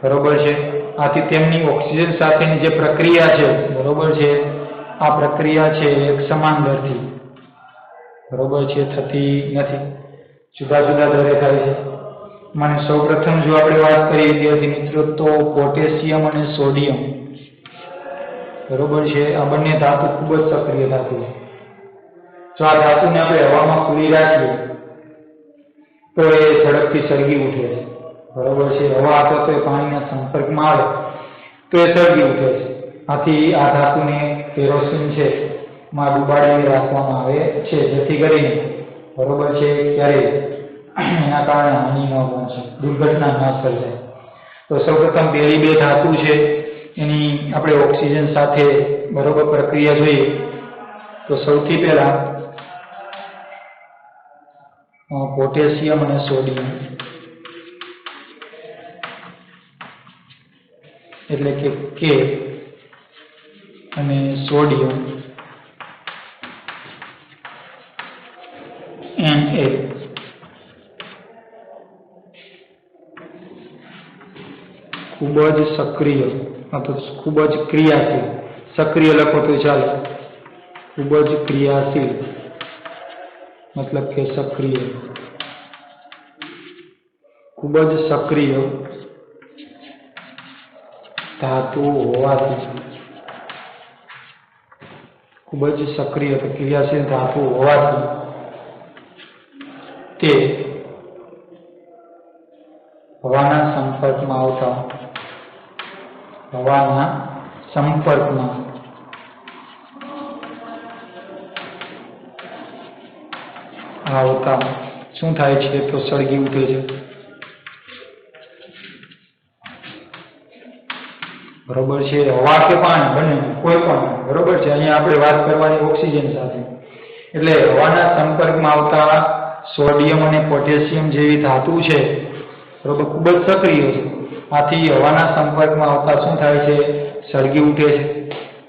बरोबर छे। आथी तेमनी ऑक्सीजन साथेनी जे प्रक्रिया छे बरोबर छे आ प्रक्रिया छे एक समान दरथी बरोबर छे थती नथी, जुदा जुदा दरे थाय छे। माने सौप्रथम जो आपणे वात करीए विद्यार्थी मित्रों तो पोटेशियम अने सोडियम बरोबर छे आ बंने धातु खूब ज सक्रिय धातु छे। जो आ धातुने आपणे हवामां खुली राखीए तो ए झड़पथी सळगी उठे छे बराबर है। हवा अथवा तो पानी संपर्क में आवे तो ये सळगी उठे छे। आथी आ धातुने केरोसिन छे में डुबाड़ी राखवामां आवे छे जेथी करीने बरोबर छे क्यारे एना कारणे हानि न पहोंचे, दुर्घटना न सर्जाय। तो सर्वप्रथम पहली बे धातु छे एनी आपणे ऑक्सीजन साथे बरोबर प्रक्रिया जोईए तो सौथी पहेला पोटेशियम अने सोडियम એટલે કે K અને સોડિયમ Na खूब ज सक्रिय मतलब खूब ज क्रियाशील, सक्रिय लखो तो चाले, खूब ज क्रियाशील मतलब के सक्रिय, खूब ज सक्रिय धातु होवाथी खूब ज सक्रिय क्रियाशील धातु होवाथी ते हवाना संपर्कमां आवता शुं थाय छे तो सळगी उठे छे बरोबर है। हवा के पानी बने कोई पण बरोबर है। अहीं आपणे वात करवानी ऑक्सीजन साथे एटले हवाना संपर्कमां आवता सोडियम अने पोटेशियम जेवी धातु छे बरोबर खूब ज सक्रिय छे। आथी हवाना संपर्कमां आवता शुं थाय छे सळगी उठे छे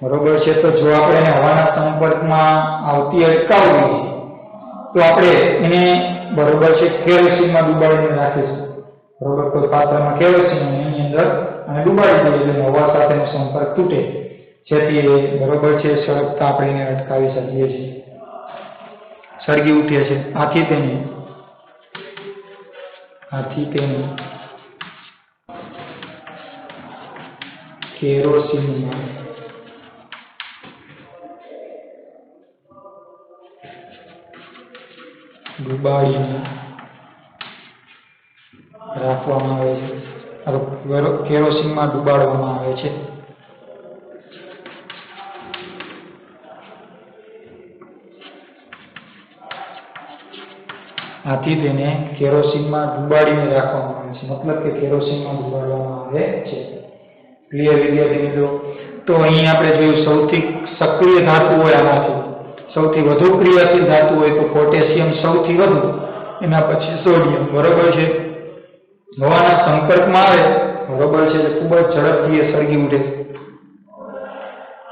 बरोबर है। तो जो आपणे हवाना संपर्कमां आवती अटकाववी तो आपणे एने बरोबर है केरोसिनमां डुबाડીને રાખીશું बरोबर। कोई पात्रमां केरोसिन एनी अंदर અને ડુબાડી દઈએ એટલે હવા સાથેનો સંપર્ક તૂટે જેથી બરોબર છે સળગતા આપણે એને અટકાવી શકીએ છીએ, સળગી ઉઠે છે। આથી તેને કેરોસીનમાં ડુબાડીને રાખવામાં આવે છે, કેરોસીનમાં ડુબાડવામાં આવે છે। આથી તેને કેરોસીનમાં ડુબાડીને રાખવામાં આવે છે, મતલબ કે કેરોસીનમાં ડુબાડવામાં આવે છે। ક્લિયર વિદ્યાર્થી મિત્રો? તો અહીં આપણે જોયું સૌથી સક્રિય ધાતુ હોય આમાંથી સૌથી વધુ ક્રિયાશીલ ધાતુ હોય તો પોટેશિયમ સૌથી વધુ, એના પછી સોડિયમ, બરોબર છે। હવાના સંપર્કમાં આવે બરોબર છે એટલે ખૂબ જ ઝડપથી એ સળગી ઉઠે।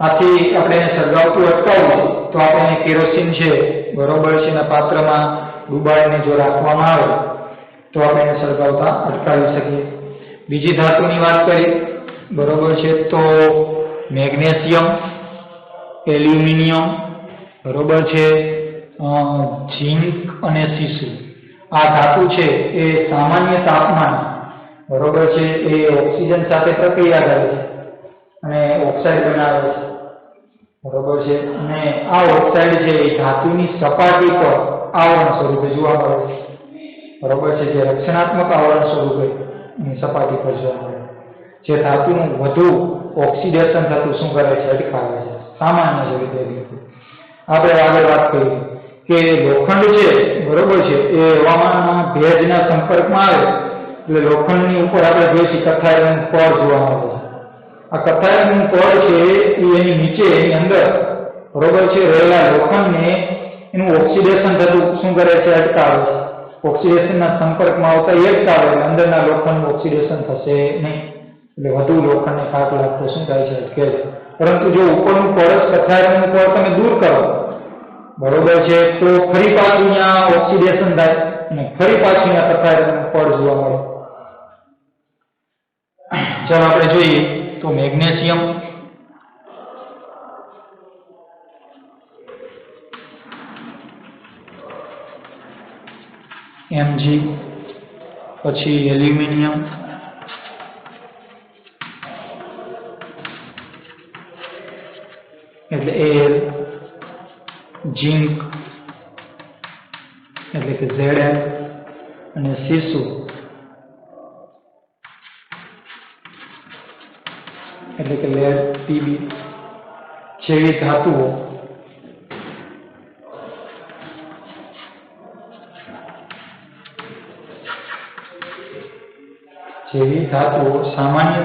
આથી આપણે એને સળગાવતું અટકાવવું તો આપણે કેરોસીન છે બરોબર છે એના પાત્રમાં ડુબાડીને જો રાખવામાં આવે તો આપણે એને સળગાવતા અટકાવી શકીએ। બીજી ધાતુની વાત કરીએ બરોબર છે તો મેગ્નેશિયમ, એલ્યુમિનિયમ, બરોબર છે, ઝીંક અને સીસુ। આ ધાતુ છે એ સામાન્ય તાપમાન બરોબર છે એ ઓક્સિજન સાથે પ્રક્રિયા કરે છે અને ઓક્સાઇડ બનાવે છે, બરોબર છે। અને આ ઓક્સાઇડ છે એ ધાતુની સપાટી પર આવરણ સ્વરૂપે જોવા મળે છે, બરોબર છે, જે રક્ષણાત્મક આવરણ સ્વરૂપે સપાટી પર જોવા મળે છે, જે ધાતુનું વધુ ઓક્સિડેશન થતું શું કરે છે, અટકાવે છે, સામાન્ય છે વિદ્યાર્થી। આપણે આગળ વાત કરીએ કે લોખંડ છે બરોબર છે એ હવામાનના ભેજના સંપર્કમાં આવે એટલે લોખંડની ઉપર આપણે જોઈએ છીએ કથ્થાઈ રંગનું પડ જોવા મળે છે। આ કથ્થાઈ રંગનું પડ છે એ એની નીચે એની અંદર બરોબર છે રહેલા લોખંડને એનું ઓક્સિડેશન થતું શું કરે છે, અટકાવે છે। ઓક્સિડેશનના સંપર્કમાં આવતા એ અટકાવે એટલે અંદરના લોખંડનું ઓક્સિડેશન થશે નહીં, એટલે વધુ લોખંડને કાપ લાગતો શું થાય છે, અટકે છે। પરંતુ જો ઉપરનું પડ કથ્થાઈ રંગનું પડ તમે દૂર કરો બરોબર છે તો ફરી પાછું અહીંયા ઓક્સિડેશન થાય અને ફરી પાછું અહીંયા કથ્થાઈ રંગનું પડ જોવા મળે। ચાલો આપણે જોઈએ તો મેગ્નેશિયમ, Mg, પછી એલ્યુમિનિયમ, એટલે Al, ઝીંક એટલે કે Zn અને સીસુ એટલે કે લેડ Pb જેવી ધાતુઓ સામાન્ય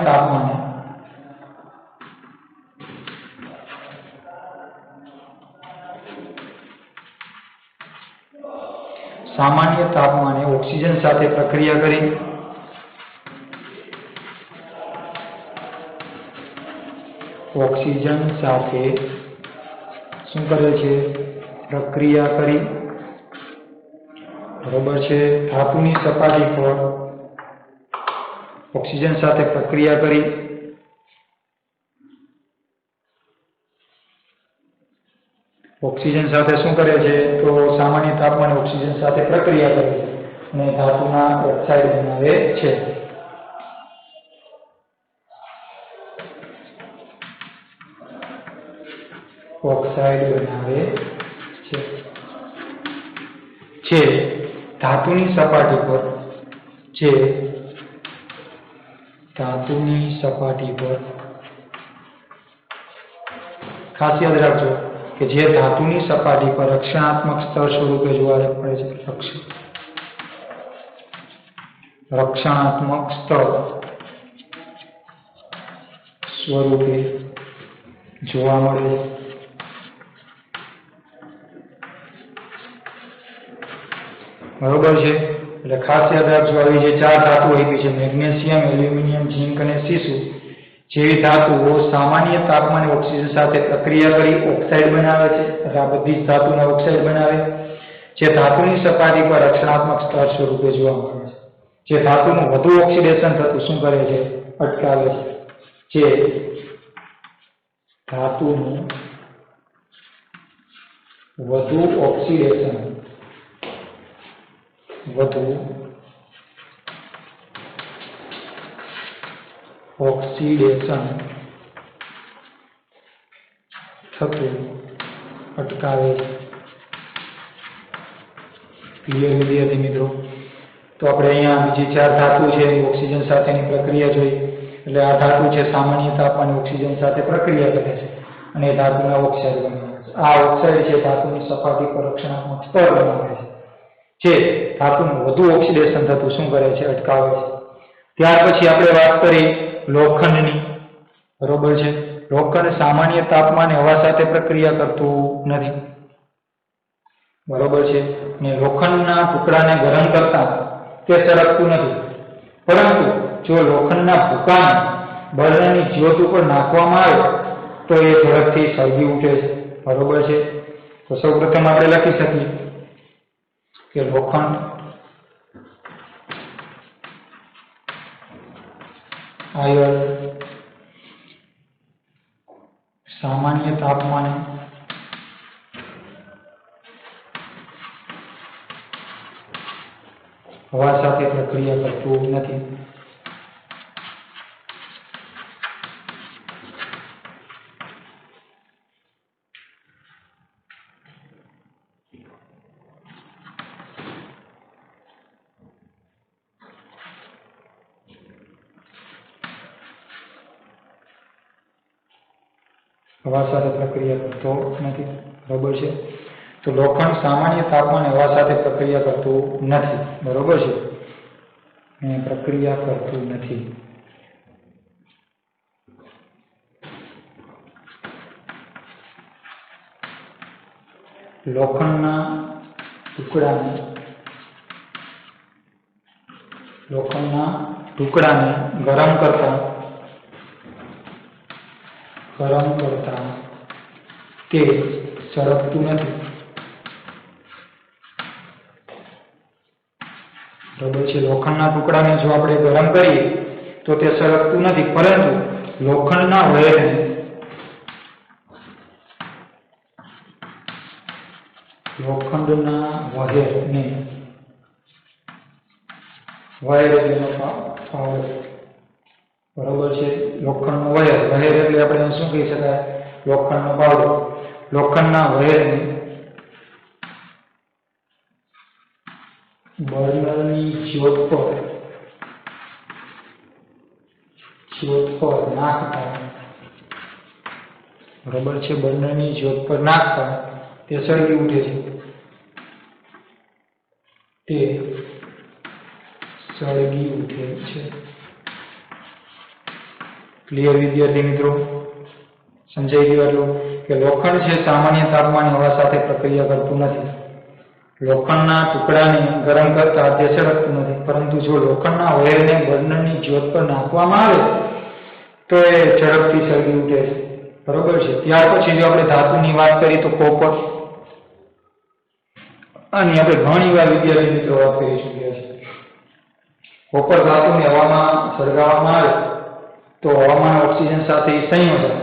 તાપમાને ઓક્સિજન સાથે પ્રક્રિયા કરી શું કરે છે, પ્રક્રિયા કરી બરોબર છે ધાતુની સપાટી પર ઓક્સિજન સાથે પ્રક્રિયા કરી ઓક્સિજન સાથે શું કરે છે તો સામાન્ય તાપમાને ઓક્સિજન સાથે પ્રક્રિયા કરે છે અને ધાતુના ઓક્સાઇડ બનાવે છે। ધાતુની સપાટી પર ખાસ યાદ રાખજો કે જે ધાતુની સપાટી પર રક્ષણાત્મક સ્તર સ્વરૂપે જોવા મળે છે, રક્ષણાત્મક સ્તર સ્વરૂપે જોવા મળે છે, બરોબર છે। એટલે ખાસ યાદ રાખજો આવી જે ચાર ધાતુ આપી છે મેગ્નેશિયમ, એલ્યુમિનિયમ, ઝીંક અને સીસુ જેવી ધાતુઓ સામાન્ય તાપમાને ઓક્સિજન સાથે પ્રક્રિયા કરી ઓક્સાઇડ બનાવે છે, એટલે આ બધી જ ધાતુના ઓક્સાઇડ બનાવે, જે ધાતુની સપાટી પર રક્ષણાત્મક સ્તર સ્વરૂપે જોવા મળે છે, જે ધાતુનું વધુ ઓક્સિડેશન થતું શું કરે છે, અટકાવે છે, જે ધાતુનું વધુ ઓક્સિડેશન થતું અટકાવે છે. ક્લિયર વિદ્યાર્થી મિત્રો? તો આપણે અહીંયા બીજી 4 ધાતુ છે ઓક્સિજન સાથેની પ્રક્રિયા જોઈ. એટલે આ ધાતુ છે સામાન્ય તાપમાને ઓક્સિજન સાથે પ્રક્રિયા કરે છે અને ધાતુના ઓક્સાઇડ બનાવે છે. આ ઓક્સાઇડ છે ધાતુની સપાટી પર રક્ષણાત્મક સ્તર બનાવે છે, જે ધાતુનું વધુ ઓક્સિડેશન થતું શું કરે છે? અટકાવે છે. ત્યાર પછી આપણે વાત કરી લોખંડની. બરોબર છે? લોખંડ સામાન્ય તાપમાને હવા સાથે પ્રક્રિયા કરતું નથી. બરોબર છે? ને લોખંડના ટુકડાને ગરમ કરતા તે સળગતું નથી, પરંતુ જો લોખંડના ભૂકાને બળની જ્યોત ઉપર નાખવામાં આવે તો એ ઝડપથી સળગી ઉઠે છે. બરોબર છે? તો સૌપ્રથમ આપણે લખી શકીએ કે લોખંડ આયર્ન સામાન્ય તાપમાને હવા સાથે પ્રક્રિયા કરતું નથી. હવા સાથે પ્રક્રિયા કરતો નથી. બરોબર છે? તો લોખંડ સામાન્ય તાપમાને હવા સાથે પ્રક્રિયા કરતું નથી. બરોબર છે? પ્રક્રિયા કરતું નથી. લોખંડના ટુકડાને ગરમ કરતા તે સળગતું નથી. બરોબર છે? લોખંડના ટુકડાને જો આપણે ગરમ કરીએ તો તે સળગતું નથી, પરંતુ લોખંડના વહેરને વહેર એટલે પાવડર. બરોબર છે? લોખંડનો વહેર એટલે આપણે શું કહી શકાય? લોખંડનો પાવડર. લોખંડના વહેરને બર્નરની જ્યોત પર નાખતા. બરોબર છે? બર્નરની જ્યોત પર નાખતા તે સળગી ઉઠે છે. ક્લિયર વિદ્યાર્થી મિત્રો? સમજાઈ ગયું એટલું કે લોખંડ છે સામાન્ય તાપમાને હવા સાથે પ્રક્રિયા કરતું નથી. લોખંડના ટુકડાને ગરમ કરતા તે સળગતું નથી, પરંતુ જો લોખંડના વહેરને બર્નરની જ્યોત પર નાખવામાં આવે તો એ ઝડપથી સળગી ઉઠે છે. બરોબર છે? ત્યાર પછી જો આપણે ધાતુની વાત કરીએ તો કોપર. આની આપણે ઘણી વાર વિદ્યાર્થી મિત્રો વાત કરી ચૂક્યા છે. કોપર ધાતુને હવામાં સળગાવવામાં આવે તો હવામાન ઓક્સિજન સાથે સંયોજન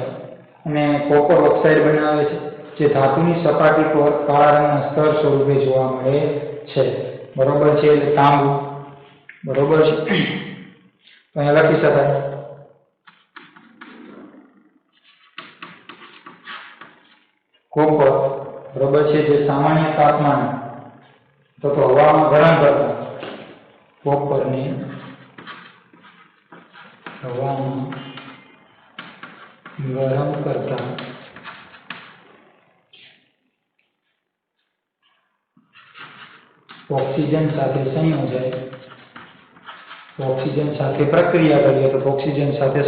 અને કોપર ઓક્સાઇડ બનાવે છે, જે ધાતુની સપાટી પર કાળા રંગના સ્તર સ્વરૂપે જોવા મળે છે. બરોબર છે? એટલે તાંબુ. બરોબર છે? તો અહીંયા લખી શકાય કોપર. બરોબર છે? જે સામાન્ય તાપમાને તો હવામાં ગરમ કરતા કોપરને હવામાં ગરમ કરતા ઓક્સિજન સાથે સંયોજાય. ઓક્સિજન સાથે પ્રક્રિયા કરીએ તો ઓક્સિજન સાથે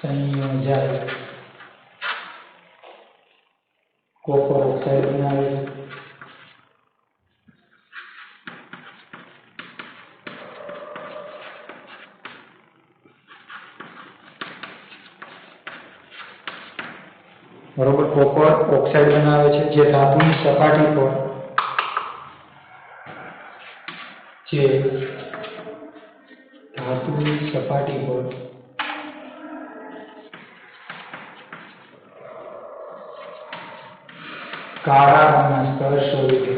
સંયોજાય. કોપર ઓક્સાઇડ બનાવે છે. બરોબર? કોપર ઓક્સાઇડ બનાવે છે, જે ધાતુની સપાટી પર સપાટી પર કાળા રંગના સ્તર સ્વરૂપે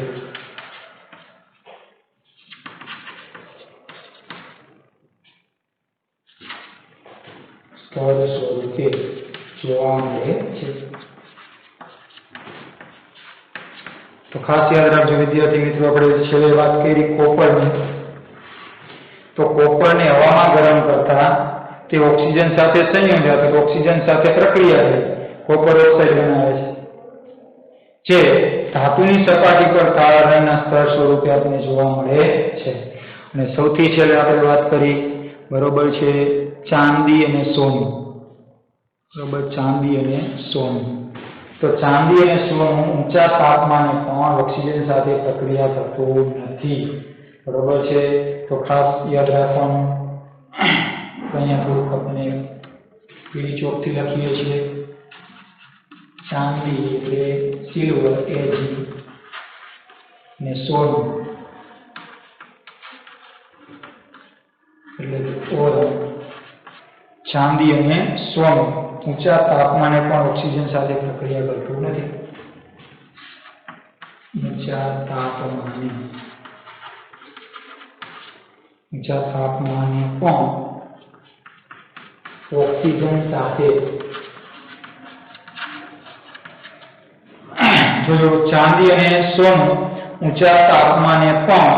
જોવા મળે છે। તો ખાસ યાદ રાખજો વિદ્યાર્થી મિત્રો, આપણે છેલ્લે વાત કરી કોપરની, તો કોપરને હવામાં ગરમ કરતા તે ઓક્સિજન સાથે સંયોજાય તો ઓક્સિજન સાથે પ્રક્રિયા થઈ કોપર ઓક્સાઇડ બનાવે છે, જે ધાતુની સપાટી પર કાળા રંગના સ્તર સ્વરૂપે આપણને જોવા મળે છે। અને સૌથી છેલ્લે આપણે વાત કરી બરોબર છે ચાંદી અને સોનું, બરોબર, ચાંદી અને સોનું। તો ચાંદી અને સોનું ઊંચા તાપમાને પણ ઓક્સિજન સાથે પ્રક્રિયા થતું નથી, બરોબર છે। તો ખાસ યાદ રાખવાનું, અહીંયા થોડુંક આપણે પીળી ચોકથી લખીએ છીએ, ચાંદી એટલે સિલ્વર Ag ને સોનું એટલે ઓર। ચાંદી અને સોનું ઊંચા તાપમાને પણ ઓક્સિજન સાથે પ્રક્રિયા કરતું નથી, ઊંચા તાપમાને પણ ઓક્સિજન સાથે જો ચાંદી અને સોનું ઊંચા તાપમાને પણ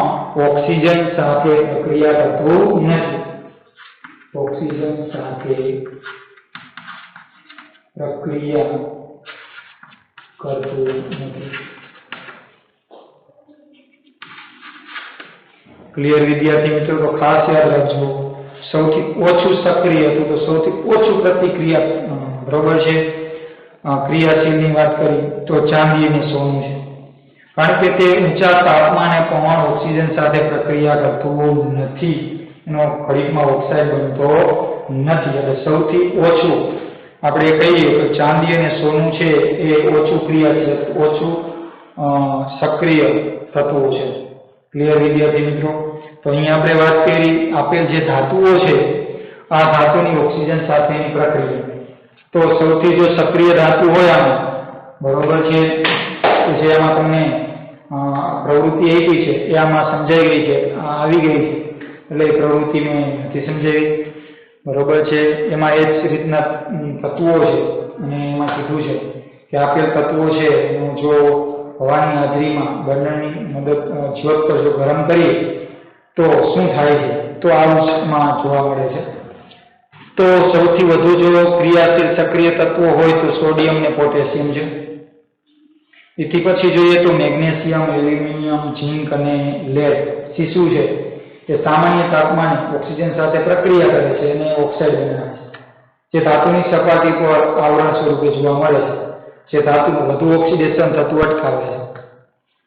ઓક્સિજન સાથે પ્રક્રિયા કરતું નથી, ઓક્સિજન સાથે પ્રક્રિયા કરતું નથી। ક્લિયર વિદ્યાર્થી મિત્રો? તો ખાસ યાદ રાખજો, સૌથી ઓછું સક્રિય હતું તો સૌથી ઓછું પ્રતિક્રિયા બરોબર છે ક્રિયાશીલની વાત કરી તો ચાંદી અને સોનું છે, કારણ કે તે ઊંચા તાપમાને પણ ઓક્સિજન સાથે પ્રક્રિયા કરતું નથી, એનો ઘડીકમાં ઓક્સાઇડ બનતો નથી। એટલે સૌથી ઓછું આપણે કહીએ તો ચાંદી અને સોનું છે એ ઓછું ક્રિયાશીલ, ઓછું સક્રિય તત્વો છે। ક્લિયર વિદ્યાર્થી મિત્રો? તો અહીંયા આપણે વાત કરી આપેલ જે ધાતુઓ છે આ ધાતુની ઓક્સિજન સાથેની પ્રક્રિયા, તો સૌથી જો સક્રિય ધાતુ હોય આમાં બરોબર છે તો જે આમાં તમને પ્રવૃત્તિ આપી છે એ આમાં સમજાઈ ગઈ છે, આવી ગઈ છે, એટલે એ પ્રવૃત્તિ મેં નથી સમજાવી, બરોબર છે। એમાં એ જ રીતના તત્વો છે અને એમાં કીધું છે કે આપેલ તત્વો છે એનું જો હવાની હાજરીમાં બર્નરની મદદ જ્યોત પર જો ગરમ કરીએ તો શું થાય છે, તો આમાં જોવા મળે છે। તો સૌથી વધુ જો ક્રિયાશીલ સક્રિય તત્વો હોય તો સોડિયમ ને પોટેશિયમ છે, એથી પછી જોઈએ તો મેગ્નેશિયમ, એલ્યુમિનિયમ, ઝિંક અને લેડ શીશુ છે એ સામાન્ય તાપમાને ઓક્સિજન સાથે પ્રક્રિયા કરે છે અને ઓક્સાઇડ બનાવે છે, જે ધાતુની સપાટી પર આવરણ સ્વરૂપે જોવા મળે છે, જે ધાતુનું વધુ ઓક્સિડેશન થતું અટકાવે છે।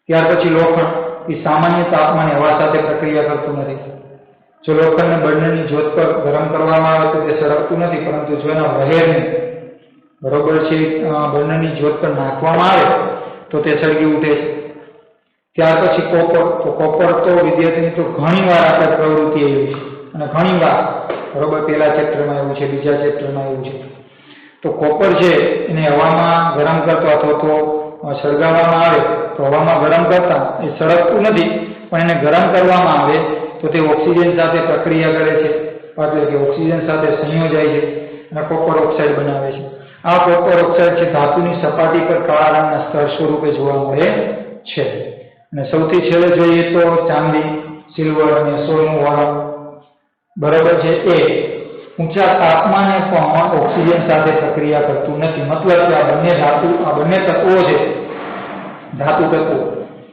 ત્યાર પછી લોખંડ એ સામાન્ય તાપમાને હવા સાથે પ્રક્રિયા કરતું નથી, જો લોખંડને બર્નરની જ્યોત પર ગરમ કરવામાં આવે તો તે સળગતું નથી, પરંતુ જો એના વહેરને બરોબર છે બર્નરની જ્યોત પર નાખવામાં આવે તો તે સળગી ઉઠે છે। ત્યાર પછી કોપર, તો કોપર તો વિદ્યાર્થીને તો ઘણી વાર આપણે પ્રવૃત્તિ આવી છે અને ઘણી વાર બરોબર પહેલા ચેપ્ટરમાં એવું છે, બીજા ચેપ્ટરમાં એવું છે, તો કોપર છે એને હવામાં ગરમ કરતો અથવા તો સળગાવવામાં આવે તો હવામાં ગરમ કરતા એ સળગતું નથી, પણ એને ગરમ કરવામાં આવે તો તે ઓક્સિજન સાથે પ્રક્રિયા કરે છે, એટલે કે ઓક્સિજન સાથે સંયોજાય છે અને કોપર ઓક્સાઇડ બનાવે છે। આ કોપર ઓક્સાઇડ છે ધાતુની સપાટી પર કાળા રંગના સ્તર સ્વરૂપે જોવા મળે છે। અને સૌથી છેલ્લે જોઈએ તો ચાંદી, સિલ્વર અને સોનું વાળા બરોબર છે એ ઊંચા તાપમાને પણ ઓક્સિજન સાથે પ્રક્રિયા કરતું નથી, મતલબ કે આ બંને તત્વો છે ધાતુ તત્વો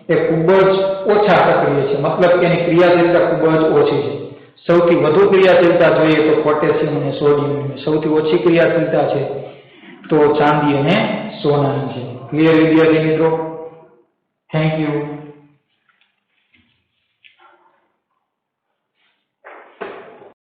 એ ખૂબ જ ઓછા સક્રિય છે, મતલબ કે એની ક્રિયાશીલતા ખૂબ જ ઓછી છે। સૌથી વધુ ક્રિયાશીલતા જોઈએ તો પોટેશિયમ અને સોડિયમ, સૌથી ઓછી ક્રિયાશીલતા છે તો ચાંદી અને સોનાની છે। ક્લિયર વિદ્યાર્થી મિત્રો? Thank you.